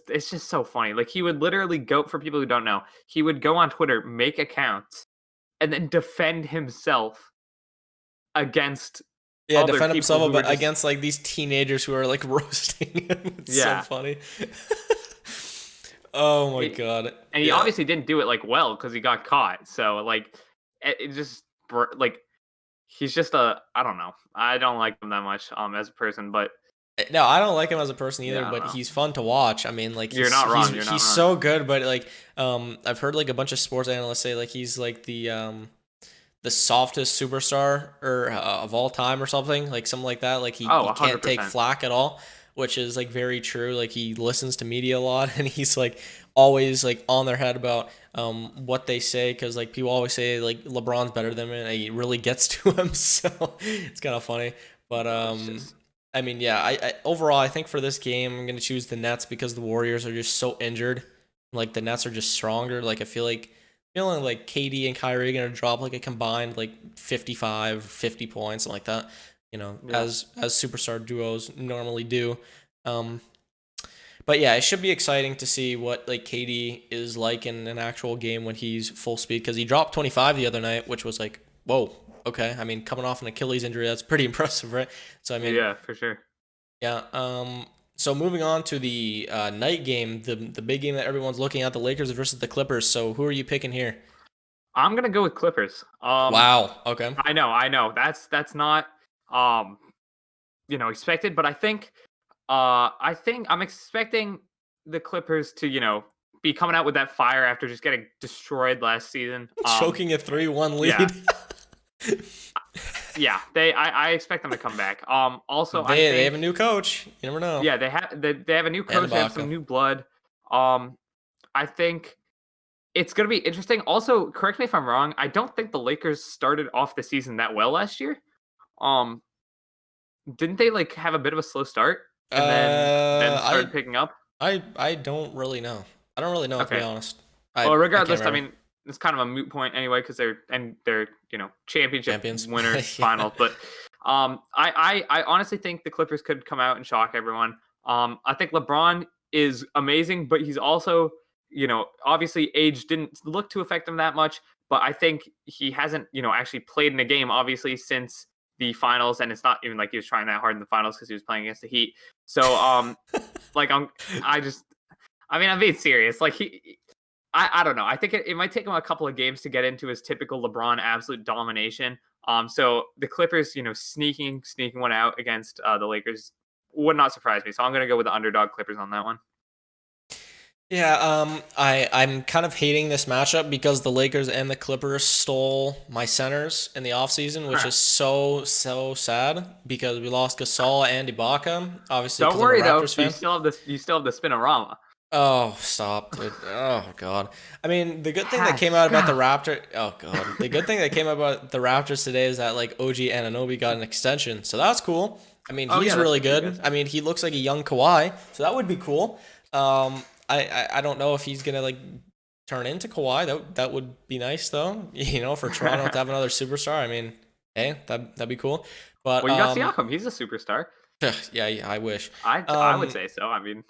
it's just so funny. Like he would literally go for people who don't know. He would go on Twitter, make accounts, and then defend himself against Yeah, other defend people who himself were just against like these teenagers who are like roasting him. It's so yeah. funny. Oh my It, god. and he Yeah. obviously didn't do it like well because he got caught. So like it just like he's just a I don't know. I don't like him that much as a person, but No, I don't like him as a person either, yeah, I don't but know. he's fun to watch. I mean, like You're he's not he's wrong. You're not he's wrong. so good, but like I've heard like a bunch of sports analysts say like he's like the softest superstar or of all time or something like that. Like Oh, he can't take 100%. flack at all, which is like very true. Like he listens to media a lot and he's like always like on their head about what they say because like people always say like LeBron's better than him and he really gets to him. So it's kind of funny, but It's just I mean, yeah, I overall I think for this game I'm gonna choose the Nets because the Warriors are just so injured. Like the Nets are just stronger. Like I feel like feeling like KD and Kyrie are gonna drop like a combined like 55, 50 points, something like that. You know, yeah. as superstar duos normally do. Um, but yeah, it should be exciting to see what like KD is like in an actual game when he's full speed because he dropped 25 the other night, which was like, whoa, okay. I mean, coming off an Achilles injury, that's pretty impressive, right? So I mean, Yeah, for sure. yeah. So moving on to the night game, the big game that everyone's looking at, the Lakers versus the Clippers. So who are you picking here? I'm gonna go with Clippers. Wow. Okay. I know. That's not um, expected, but I think I'm expecting the Clippers to, be coming out with that fire after just getting destroyed last season. Choking a 3-1 Yeah, lead. yeah. I expect them to come back. Also, I They have a think new coach. You never know. yeah, they have a new And coach. They have Ibaka. some new blood. I think it's gonna be interesting. Also, correct me if I'm wrong. I don't think the Lakers started off the season that well last year. Um, didn't they like have a bit of a slow start and then Uh, I started picking up? I don't really know. I don't really know to be Okay. honest. Well, I can't regardless, I remember. mean, it's kind of a moot point anyway because they're championship Champions. winners Yeah. finals. But I honestly think the Clippers could come out and shock everyone. I think LeBron is amazing, but he's also obviously age didn't look to affect him that much. But I think he hasn't actually played in a game obviously since the finals, and it's not even like he was trying that hard in the finals because he was playing against the Heat. So like I just I mean, I'm being serious. Like I don't know. I think it might take him a couple of games to get into his typical LeBron absolute domination. So the Clippers, sneaking one out against the Lakers would not surprise me. So I'm gonna go with the underdog Clippers on that one. Yeah, I'm kind of hating this matchup because the Lakers and the Clippers stole my centers in the offseason, which is so sad because we lost Gasol and Ibaka, obviously Don't because I'm a worry though. Raptors fan. You still have the spinorama. Oh, stop, dude. Oh God. I mean, the good thing that came out about the Pascal. Raptor. Oh God. The good thing that came about the Raptors today is that like OG Anunoby got an extension, so that's cool. I mean, Oh he's yeah, that's really pretty good. good. I mean, he looks like a young Kawhi, so that would be cool. I don't know if he's gonna like turn into Kawhi. That would be nice though. For Toronto to have another superstar. I mean, hey, that'd be cool. But Well, you got Siakam. He's a superstar. yeah, I wish. I would say so. I mean,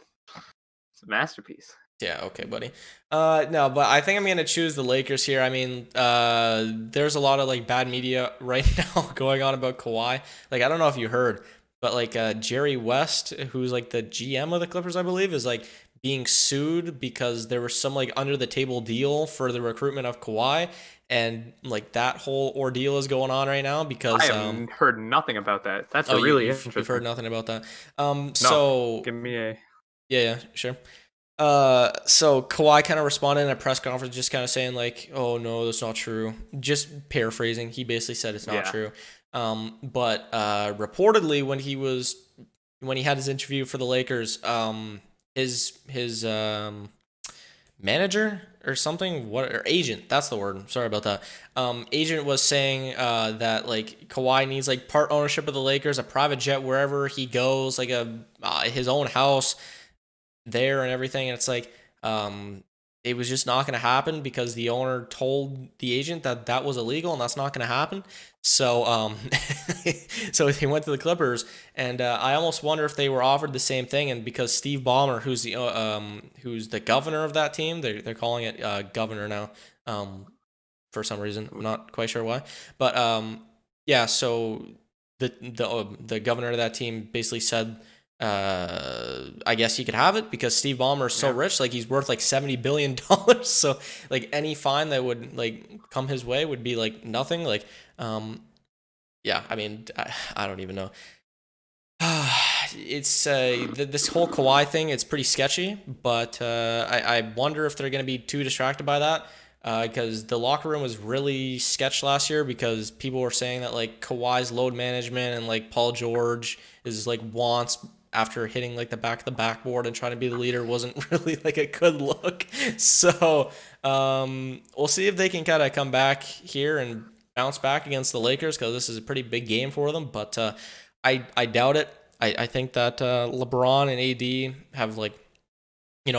it's a masterpiece. Yeah, okay, buddy. No, but I think I'm gonna choose the Lakers here. I mean, there's a lot of like bad media right now going on about Kawhi. Like, I don't know if you heard, but like Jerry West, who's like the GM of the Clippers, I believe, is like being sued because there was some like under the table deal for the recruitment of Kawhi, and like that whole ordeal is going on right now I because have heard nothing about that. That's oh, really you've heard interesting. nothing about that. No, So give me a. yeah, sure. So Kawhi kind of responded in a press conference, just kind of saying like, "Oh no, that's not true." Just paraphrasing, he basically said it's not Yeah. true. But reportedly, when he had his interview for the Lakers, his manager or something, or agent, that's the word. Sorry about that. Agent was saying that like Kawhi needs like part ownership of the Lakers, a private jet wherever he goes, like his own house there and everything, and it's like it was just not going to happen because the owner told the agent that that was illegal and that's not going to happen. So so he went to the Clippers, and I almost wonder if they were offered the same thing, and because Steve Ballmer, who's the governor of that team, they're calling it governor now, for some reason. I'm not quite sure why, but yeah, so the governor of that team basically said, I guess he could have it because Steve Ballmer is so Yeah. rich, like he's worth like $70 billion. So like any fine that would like come his way would be like nothing. Like, yeah, I mean, I don't even know. It's this whole Kawhi thing. It's pretty sketchy, but I wonder if they're gonna be too distracted by that. Because the locker room was really sketch last year because people were saying that like Kawhi's load management and like Paul George is like wants after hitting like the back of the backboard and trying to be the leader wasn't really like a good look. So we'll see if they can kind of come back here and bounce back against the Lakers because this is a pretty big game for them. But I doubt it. I think that LeBron and AD have like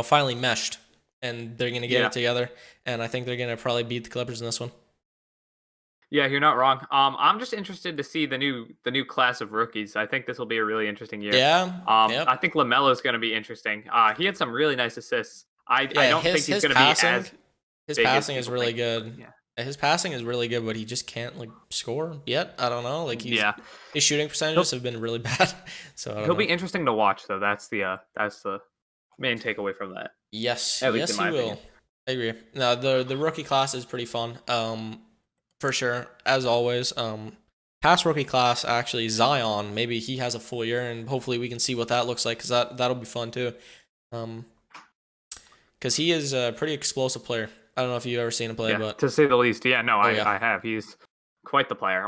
finally meshed and they're gonna get Yeah. it together. And I think they're gonna probably beat the Clippers in this one. Yeah, you're not wrong. I'm just interested to see the new class of rookies. I think this will be a really interesting year. Yeah. I Yep. think LaMelo's going to be interesting. He had some really nice assists. I Yeah. don't think His he's his going to be passing, as his big as passing is people really think. But good. yeah, His passing is really good, but he just can't like score yet. I don't know. Like yeah, his shooting percentages he'll have been really bad. So I don't he'll be know. interesting to watch. Though that's the main takeaway from that, Yes, at least yes, in he my opinion. will. I agree. No, the rookie class is pretty fun. For sure, as always. Past rookie class actually Zion. Maybe he has a full year, and hopefully we can see what that looks like because that'll be fun too. Um, because he is a pretty explosive player. I don't know if you've ever seen him play, Yeah, but to say the least. Yeah, no, oh yeah. I have. He's quite the player.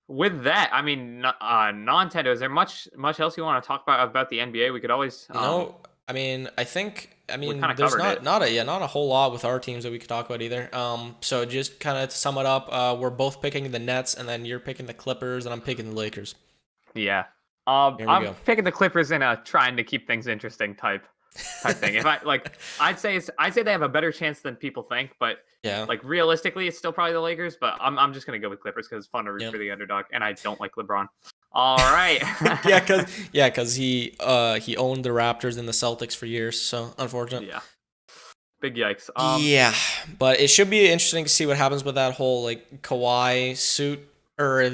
With that, I mean, Nontendo. Is there much else you want to talk about the NBA? We could always No, I we mean kind of there's covered it. not a whole lot with our teams that we could talk about either. So just kind of to sum it up, we're both picking the Nets, and then you're picking the Clippers, and I'm picking the Lakers. Yeah. Here we I'm go. picking the Clippers in a trying to keep things interesting type thing. If I like, I'd say they have a better chance than people think, but Yeah. like realistically, it's still probably the Lakers. But I'm just gonna go with Clippers because it's fun to root Yep. for the underdog, and I don't like LeBron. All right. Cause he owned the Raptors and the Celtics for years, so unfortunate. Yeah. Big yikes. Yeah, but it should be interesting to see what happens with that whole like Kawhi suit, or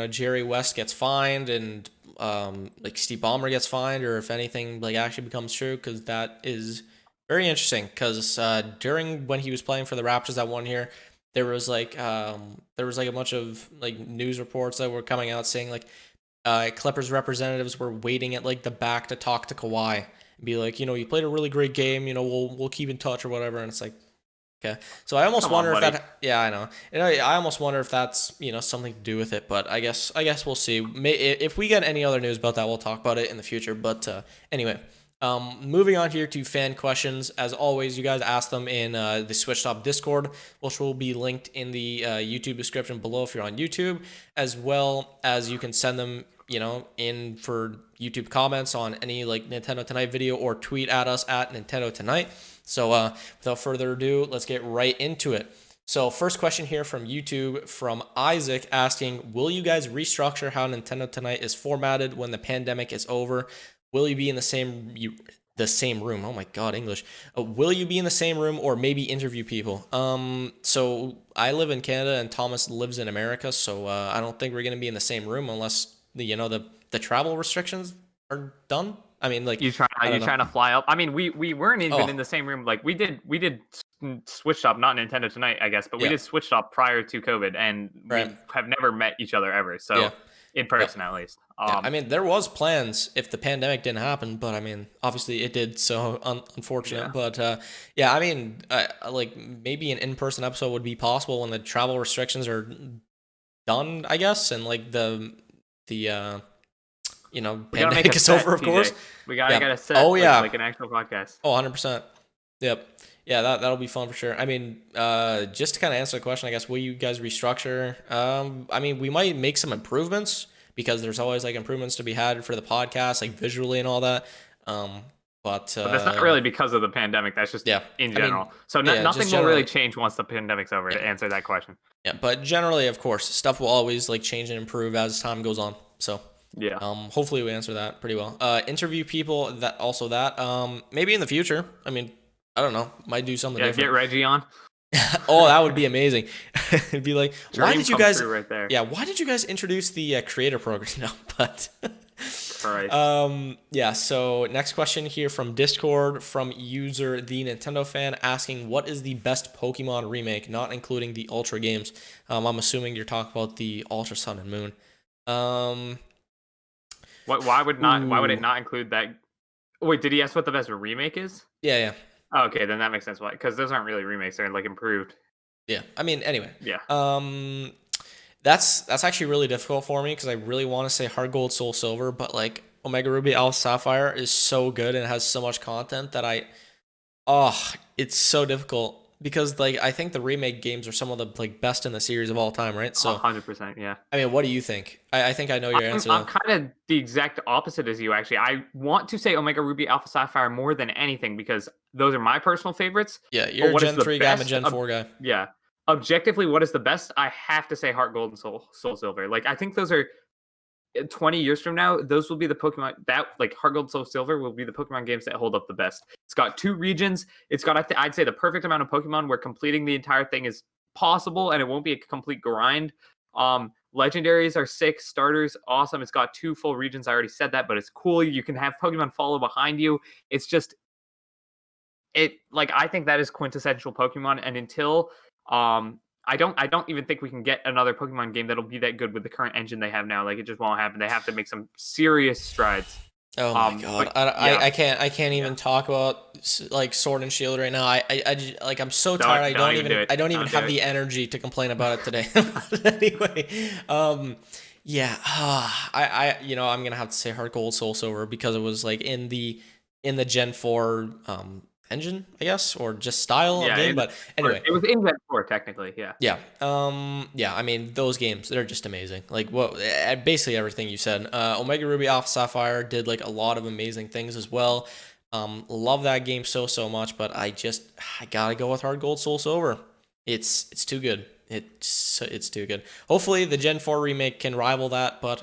Jerry West gets fined and like Steve Ballmer gets fined, or if anything like actually becomes true, because that is very interesting. Because during when he was playing for the Raptors that one year, there was like a bunch of like news reports that were coming out saying like Clippers representatives were waiting at like the back to talk to Kawhi and be like, you played a really great game, we'll keep in touch or whatever. And it's like, okay. So I almost Come on, wonder if buddy. yeah, I know. I almost wonder if that's, something to do with it, but I guess we'll see. If we get any other news about that, we'll talk about it in the future. But anyway, moving on here to fan questions. As always, you guys ask them in the Switch Top Discord, which will be linked in the YouTube description below if you're on YouTube, as well as you can send them, in for YouTube comments on any like Nintendo Tonight video or tweet at us at Nintendo Tonight. So without further ado, let's get right into it. So first question here from YouTube from Isaac asking, will you guys restructure how Nintendo Tonight is formatted when the pandemic is over? Will you be in the same room? Oh my God, English. Will you be in the same room or maybe interview people? So I live in Canada and Thomas lives in America, so I don't think we're gonna be in the same room unless the travel restrictions are done. I mean, like, I don't know. trying to fly up? I mean, we weren't even in Oh, the same room. Like we did Switch Shop, not Nintendo Tonight, I guess, but we yeah, did Switch Shop prior to COVID, and right. we have never met each other ever. Yeah, So in yeah. person, at least. Yeah, I mean, there was plans if the pandemic didn't happen, but I mean, obviously it did, so unfortunate. Yeah. But yeah, I mean, like maybe an in-person episode would be possible when the travel restrictions are done, I guess, and like the We gotta make a pandemic is over, set, of course. TJ. We gotta Yeah. get a set, Oh like yeah. an actual podcast. Oh, 100%. Yep. Yeah, that'll be fun for sure. I mean, just to kind of answer the question, I guess, will you guys restructure? I mean, we might make some improvements because there's always like improvements to be had for the podcast, like visually and all that. Um, but But that's not really because of the pandemic. That's just yeah, in I mean, general. So yeah, just nothing will really generally, change once the pandemic's over. yeah, To answer that question. yeah. But generally, of course, stuff will always like change and improve as time goes on. So, Yeah. hopefully we answer that pretty well. Interview people maybe in the future. I mean, I don't know, might do something Yeah. Get different. Reggie on. Oh, that would be amazing. It'd be like, why Dream did you come guys? true right there. Yeah, why did you guys introduce the creator program? No, but Christ. yeah. So next question here from Discord from user the Nintendo fan asking, what is the best Pokemon remake, not including the Ultra games? I'm assuming you're talking about the Ultra Sun and Moon. Um, What? Why would not? Why would it ooh, not include that? Wait, did he ask what the best remake is? yeah, yeah. Oh, okay, then that makes sense. Why? Because those aren't really remakes; they're like improved. Yeah, I mean, anyway, Yeah. um, that's actually really difficult for me because I really want to say Heart Gold, Soul Silver, but like Omega Ruby, Alpha Sapphire is so good and it has so much content that it's so difficult because like I think the remake games are some of the like best in the series of all time, right? So 100%. Yeah. I mean, what do you think? I think I know your answer I'm though. kind of the exact opposite as you. Actually, I want to say Omega Ruby, Alpha Sapphire more than anything because those are my personal favorites. Yeah, But you're a what is Gen the 3 guy, I'm a best? Gen 4 guy. Yeah. Objectively, what is the best? I have to say Heart Gold and Soul Silver. Like I think those are 20 years from now, those will be the Pokemon that like Heart Gold Soul Silver will be the Pokemon games that hold up the best. It's got 2 regions. It's got I'd say the perfect amount of Pokemon where completing the entire thing is possible and it won't be a complete grind. Legendaries are sick, starters awesome. It's got 2 full regions. I already said that, but it's cool. You can have Pokemon follow behind you. It's just it like I think that is quintessential Pokemon. And until I don't even think we can get another Pokemon game that'll be that good with the current engine they have now. Like it just won't happen. They have to make some serious strides. Oh my god, But yeah, I can't yeah. even talk about like Sword and Shield right now. Like I'm so tired. Don't even do it. I don't even Don't do have it. the energy to complain about it today. But anyway, yeah, I'm gonna have to say Heart Gold, Soul Silver because it was like in the Gen 4 engine, I guess, or just style of Yeah, game. But anyway, it was in Gen 4 technically. Yeah. yeah. Yeah, I mean, those games, they're just amazing. Like basically everything you said. Omega Ruby Alpha Sapphire did like a lot of amazing things as well. Love that game so much, but I gotta go with Heart Gold Soul Silver. It's too good. It's too good. Hopefully the Gen 4 remake can rival that, but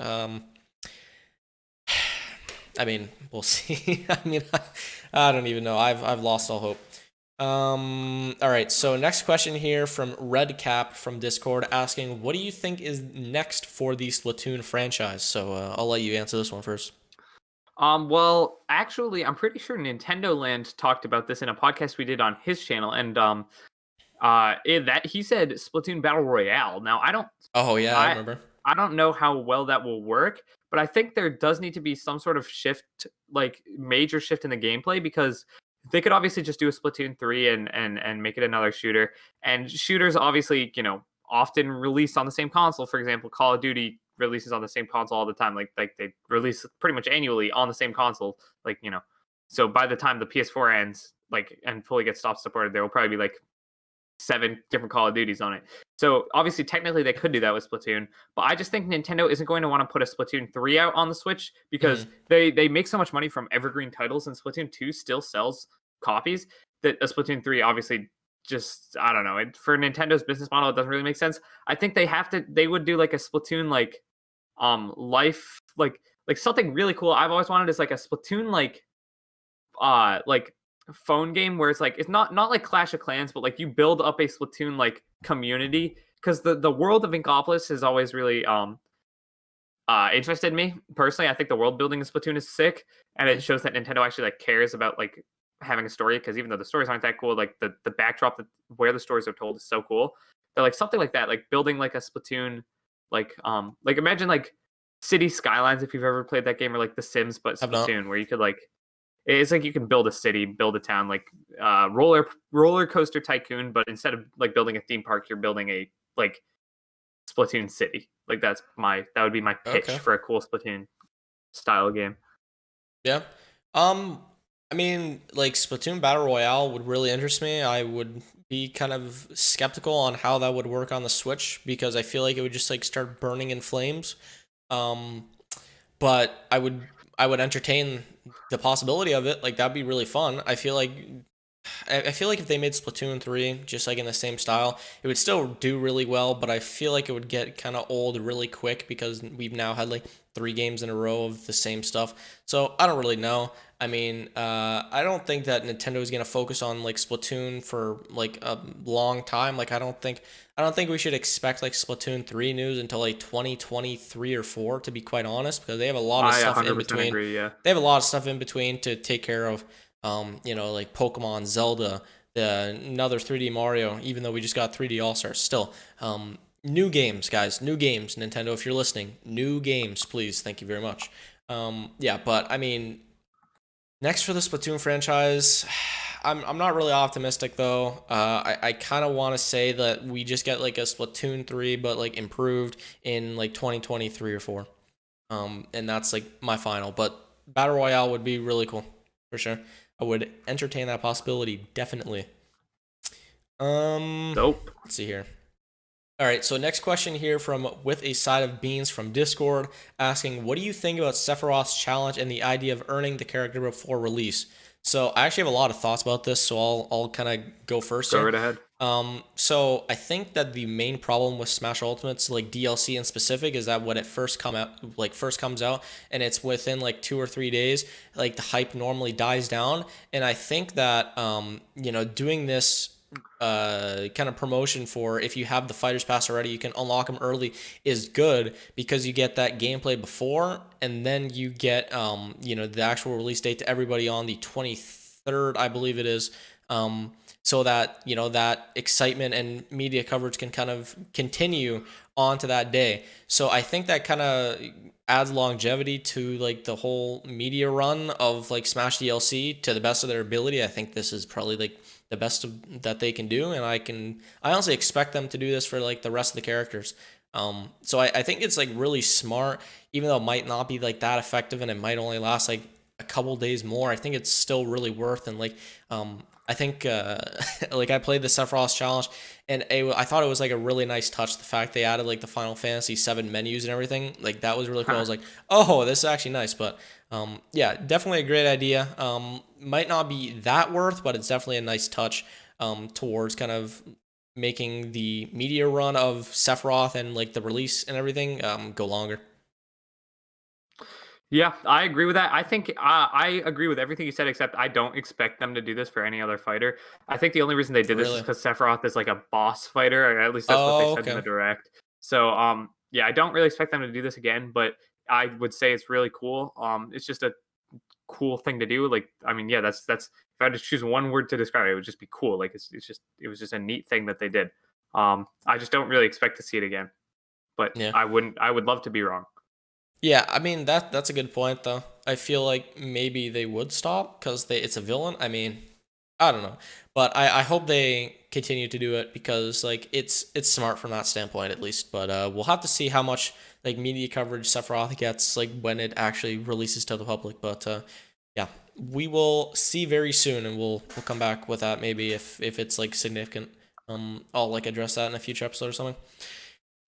I mean, we'll see. I mean, I don't even know. I've lost all hope. All right. So next question here from Redcap from Discord asking, what do you think is next for the Splatoon franchise? So I'll let you answer this one first. Well, actually, I'm pretty sure Nintendo Land talked about this in a podcast we did on his channel, and that he said Splatoon Battle Royale. Now, Oh yeah, I I remember. I don't know how well that will work, but I think there does need to be some sort of shift, like major shift in the gameplay, because they could obviously just do a Splatoon 3 and make it another shooter. And shooters obviously, often release on the same console. For example, Call of Duty releases on the same console all the time. Like they release pretty much annually on the same console. So by the time the PS4 ends, like and fully gets stop supported, there will probably be like 7 different Call of Duties on it. So obviously, technically, they could do that with Splatoon, but I just think Nintendo isn't going to want to put a Splatoon 3 out on the Switch because Mhm. they make so much money from evergreen titles, and Splatoon 2 still sells copies that a Splatoon 3 obviously just I don't know. For Nintendo's business model, it doesn't really make sense. I think they would do like a Splatoon life like something really cool. I've always wanted is like a Splatoon like phone game where it's not like Clash of Clans, but like you build up a Splatoon like community because the world of Inkopolis has always really interested me personally. I think the world building in Splatoon is sick, and it Mhm. shows that Nintendo actually like cares about like having a story. Because even though the stories aren't that cool, like the backdrop that where the stories are told is so cool. That like something like that, like building like a Splatoon, like imagine like City Skylines if you've ever played that game, or like The Sims but Have not. Splatoon, where you could like it's like you can build a city, build a town, like roller coaster tycoon, but instead of like building a theme park, you're building a like Splatoon city. Like that would be my pitch Okay. for a cool Splatoon style game. Yeah. Um, I mean, like Splatoon Battle Royale would really interest me. I would be kind of skeptical on how that would work on the Switch because I feel like it would just like start burning in flames. Um, but I would entertain the possibility of it. Like that'd be really fun. I feel like if they made Splatoon 3 just like in the same style, it would still do really well, but I feel like it would get kind of old really quick because we've now had like 3 games in a row of the same stuff. So I don't really know. I mean, I don't think that Nintendo is gonna focus on like Splatoon for like a long time. Like I don't think we should expect like Splatoon 3 news until like 2023 or 4 to be quite honest, because they have a lot of I stuff in 100% between. agree. Yeah. They have a lot of stuff in between to take care of like Pokemon, Zelda, another 3D Mario, even though we just got 3D All Stars. Still, new games, guys, new games. Nintendo, if you're listening, new games, please. Thank you very much. Yeah, but I mean, next for the Splatoon franchise, I'm not really optimistic though. I kind of want to say that we just get like a Splatoon 3, but like improved in like 2023 or 4. And that's like my final. But Battle Royale would be really cool for sure. I would entertain that possibility definitely. Um, Dope. let's see here. All right, so next question here from With a Side of Beans from Discord asking, what do you think about Sephiroth's challenge and the idea of earning the character before release? So I actually have a lot of thoughts about this, so I'll kind of go first Go here. right ahead. So I think that the main problem with Smash Ultimate's like DLC in specific is that when it first comes out and it's within like 2 or 3 days, like the hype normally dies down. And I think that doing this kind of promotion for if you have the fighters pass already, you can unlock them early is good because you get that gameplay before, and then you get the actual release date to everybody on the 23rd, I believe it is. So that that excitement and media coverage can kind of continue on to that day. So I think that kind of adds longevity to like the whole media run of like Smash DLC to the best of their ability. I think this is probably like the best that they can do, and I honestly expect them to do this for like the rest of the characters. So I think it's like really smart, even though it might not be like that effective and it might only last like a couple days more. I think it's still really worth, and like I think like I played the Sephiroth challenge, and I thought it was like a really nice touch. The fact they added like the Final Fantasy VII menus and everything, like that was really cool. I was like, oh, this is actually nice. But yeah, definitely a great idea. Might not be that worth, but it's definitely a nice touch towards kind of making the media run of Sephiroth and like the release and everything go longer. Yeah, I agree with that. I think I agree with everything you said, except I don't expect them to do this for any other fighter. I think the only reason they did this is Really? because Sephiroth is like a boss fighter, or at least that's what they Oh, said in the okay. direct. So, yeah, I don't really expect them to do this again, but I would say it's really cool. It's just a cool thing to do. Like, I mean, yeah, that's if I had to choose one word to describe it, it would just be cool. Like, it was just a neat thing that they did. I just don't really expect to see it again, but Yeah. I would love to be wrong. Yeah, I mean that's a good point though. I feel like maybe they would stop because it's a villain. I mean, I don't know, but I hope they continue to do it because like it's smart from that standpoint at least. But we'll have to see how much like media coverage Sephiroth gets like when it actually releases to the public. But yeah, we will see very soon, and we'll come back with that maybe if it's like significant. I'll like address that in a future episode or something.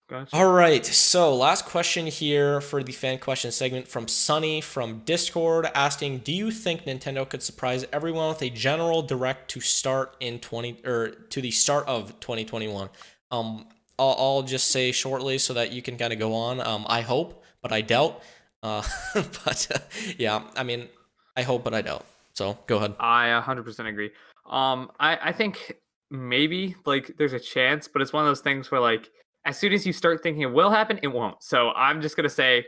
Gotcha. All right, so last question here for the fan question segment from Sunny from Discord asking, do you think Nintendo could surprise everyone with a general direct to start in 20 or to the start of 2021? I'll just say shortly so that you can kind of go on. I hope, but I doubt. Uh, but yeah, I mean, I hope, but I doubt. So go ahead. I 100% agree. I think maybe like there's a chance, but it's one of those things where like as soon as you start thinking it will happen, it won't. So I'm just gonna say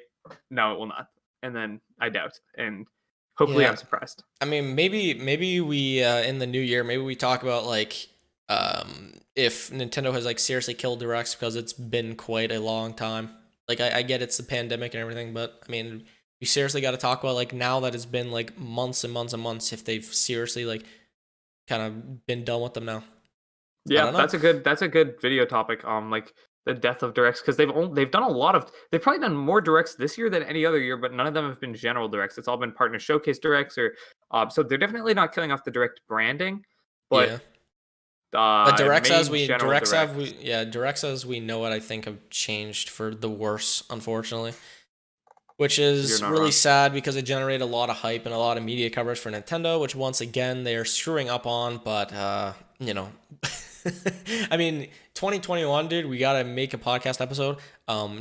no, it will not, and then I doubt, and hopefully Yeah, I'm surprised. I mean, maybe we in the new year, maybe we talk about like if Nintendo has like seriously killed directs because it's been quite a long time. Like I get it's the pandemic and everything, but I mean, you seriously got to talk about like now that it's been like months and months and months if they've seriously like kind of been done with them now. I Yeah, don't know. that's a good video topic. Like the death of directs because they've done a lot of they've probably done more directs this year than any other year, but none of them have been general directs. It's all been partner showcase directs or so they're definitely not killing off the direct branding, but Yeah. But main general directs. directs as we know it, I think have changed for the worse, unfortunately. Which You're is not really wrong. sad because it generated a lot of hype and a lot of media coverage for Nintendo, which once again they are screwing up on. But you know, I mean, 2021, dude, we gotta make a podcast episode,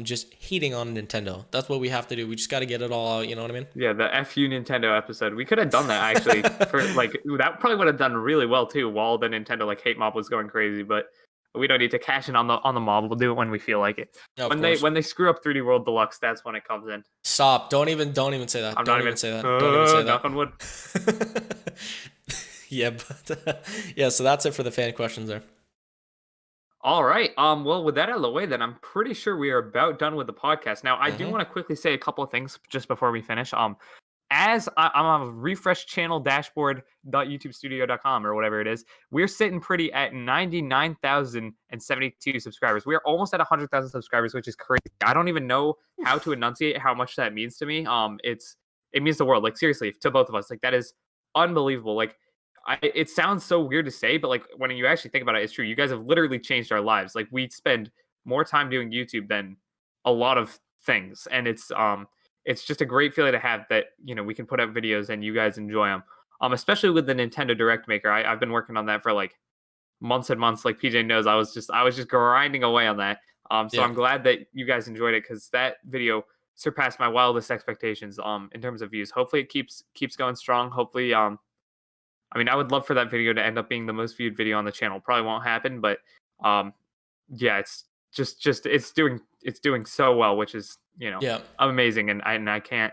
just hating on Nintendo. That's what we have to do. We just gotta get it all out. You know what I mean? Yeah, the FU Nintendo episode. We could have done that actually for like that probably would have done really well too while the Nintendo like hate mob was going crazy, but we don't need to cash in on the mob. We'll do it when we feel like it. No, of course. When they screw up 3D World Deluxe, that's when it comes in. Stop. Don't even say that. I'm not Don't even even say that. Don't even say knock on wood. that. Yeah, but yeah. So that's it for the fan questions there. All right. Well, with that out of the way, then I'm pretty sure we are about done with the podcast. Now, I do Mm-hmm. want to quickly say a couple of things just before we finish. I'm on refresh channel dashboard.youtubestudio.com or whatever it is. We're sitting pretty at 99,072 subscribers. We're almost at 100,000 subscribers, which is crazy. I don't even know how to enunciate how much that means to me. It means the world. Like seriously, to both of us. Like that is unbelievable. Like it sounds so weird to say, but like when you actually think about it, it's true. You guys have literally changed our lives. Like we spend more time doing YouTube than a lot of things, and it's just a great feeling to have that we can put out videos and you guys enjoy them. Especially with the Nintendo Direct Maker, I've been working on that for like months and months. Like PJ knows, I was just grinding away on that. So Yeah. I'm glad that you guys enjoyed it because that video surpassed my wildest expectations. In terms of views. Hopefully it keeps going strong. Hopefully I mean, I would love for that video to end up being the most viewed video on the channel. Probably won't happen, but um, yeah, it's just it's doing so well, which is Yeah. amazing, and I can't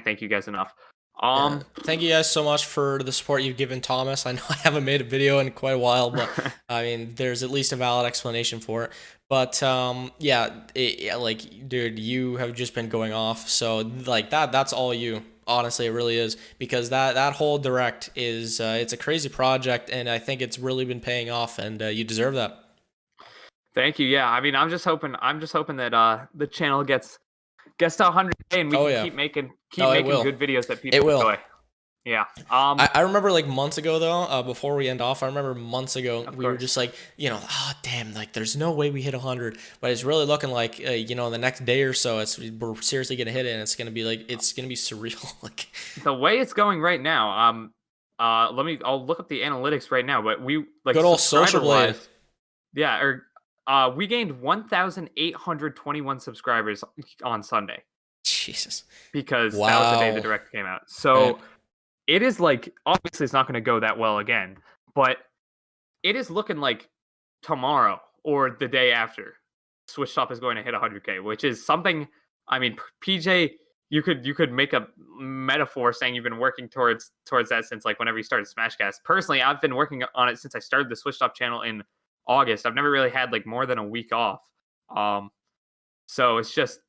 thank you guys enough. Yeah. Um, Thank you guys so much for the support you've given Thomas. I know I haven't made a video in quite a while, but I mean, there's at least a valid explanation for it. But yeah, yeah, like, dude, you have just been going off. So like that's all you. Honestly, it really is because that whole direct is it's a crazy project, and I think it's really been paying off, and you deserve that. Thank you. Yeah, I mean, I'm just hoping that the channel gets to 100K and we Oh can yeah, keep no, it making will. good videos that It people will. enjoy. Yeah. I remember like months ago though, before we end off, I remember months ago Of we were course. just like, oh damn, like there's no way we hit 100, but it's really looking like, the next day or so, we're seriously gonna hit it, and it's gonna be surreal. Like, The way it's going right now, I'll look up the analytics right now, but we like good old Social subscriber Blade. wise, yeah, or we gained 1,821 subscribers on Sunday Jesus, because that was the day the wow, direct came out. right, So it is like obviously it's not going to go that well again, but it is looking like tomorrow or the day after Switch Shop is going to hit 100K, which is something. I mean, PJ, you could make a metaphor saying you've been working towards that since like whenever you started Smashcast. Personally, I've been working on it since I started the Switch Shop channel in August. I've never really had like more than a week off. Um, so it's just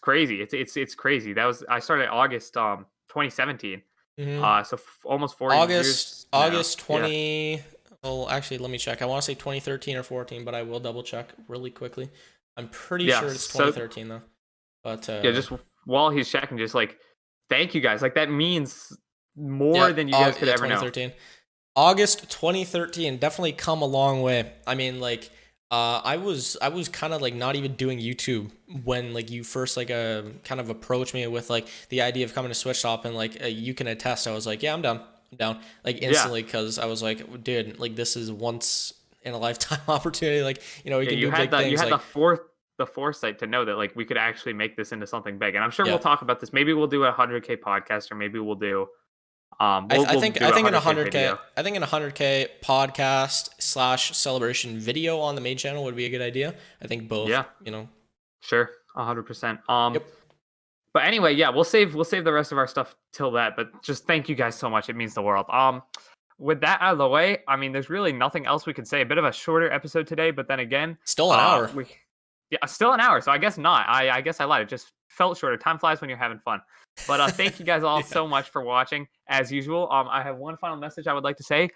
crazy. It's crazy. That was I started August 2017. mm-hmm. So almost 4 years now. August Yeah. 20. Well, actually, let me check. I want to say 2013 or 14, but I will double check really quickly. I'm pretty Yeah. sure it's So 2013 though. But yeah, just while he's checking, just like thank you guys. Like that means yeah, more than you guys could yeah, ever know. 2013. August 2013 definitely come a long way. I mean, like I was kind of like not even doing YouTube when like you first like kind of approached me with like the idea of coming to Switch Shop, and like you can attest. I was like, yeah, I'm down. I'm down. Like Yeah. instantly, because I was like, dude, like this is once in a lifetime opportunity. Like, we Yeah, can you do had big the you things. had the Like, foresight to know that like we could actually make this into something big. And I'm sure we'll yeah. talk about this. Maybe we'll do a 100K podcast, or maybe we'll do we'll I do a think in a 100K 100K, video. I think in a 100K podcast slash celebration video on the main channel would be a good idea. I think both, Yeah, sure, 100%. Yep. But anyway, yeah, we'll save the rest of our stuff till that. But just thank you guys so much. It means the world. With that out of the way, I mean, there's really nothing else we can say. A bit of a shorter episode today, but then again, Still an hour. we yeah, still an hour. So I guess not. I guess I lied. It just felt shorter. Time flies when you're having fun. But thank you guys all Yeah. so much for watching. As usual, I have one final message I would like to say.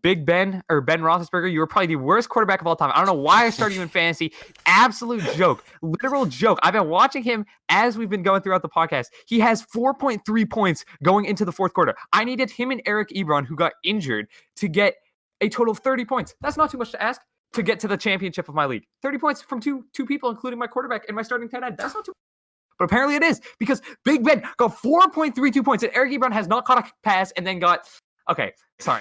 Big Ben or Ben Roethlisberger, you were probably the worst quarterback of all time. I don't know why I started you in fantasy. Absolute joke, literal joke. I've been watching him as we've been going throughout the podcast. He has 4.3 points going into the fourth quarter. I needed him and Eric Ebron, who got injured, to get a total of 30 points. That's not too much to ask to get to the championship of my league. 30 points from two people, including my quarterback and my starting tight end. That's not too. But apparently it is, because Big Ben got 4.32 points and Eric Ebron has not caught a pass and then got. Okay, sorry.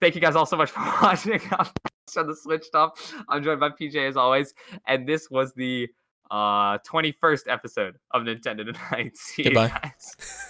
Thank you guys all so much for watching. On the Switch Stuff. I'm joined by PJ as always, and this was the 21st episode of Nintendo Tonight. See you Goodbye. guys.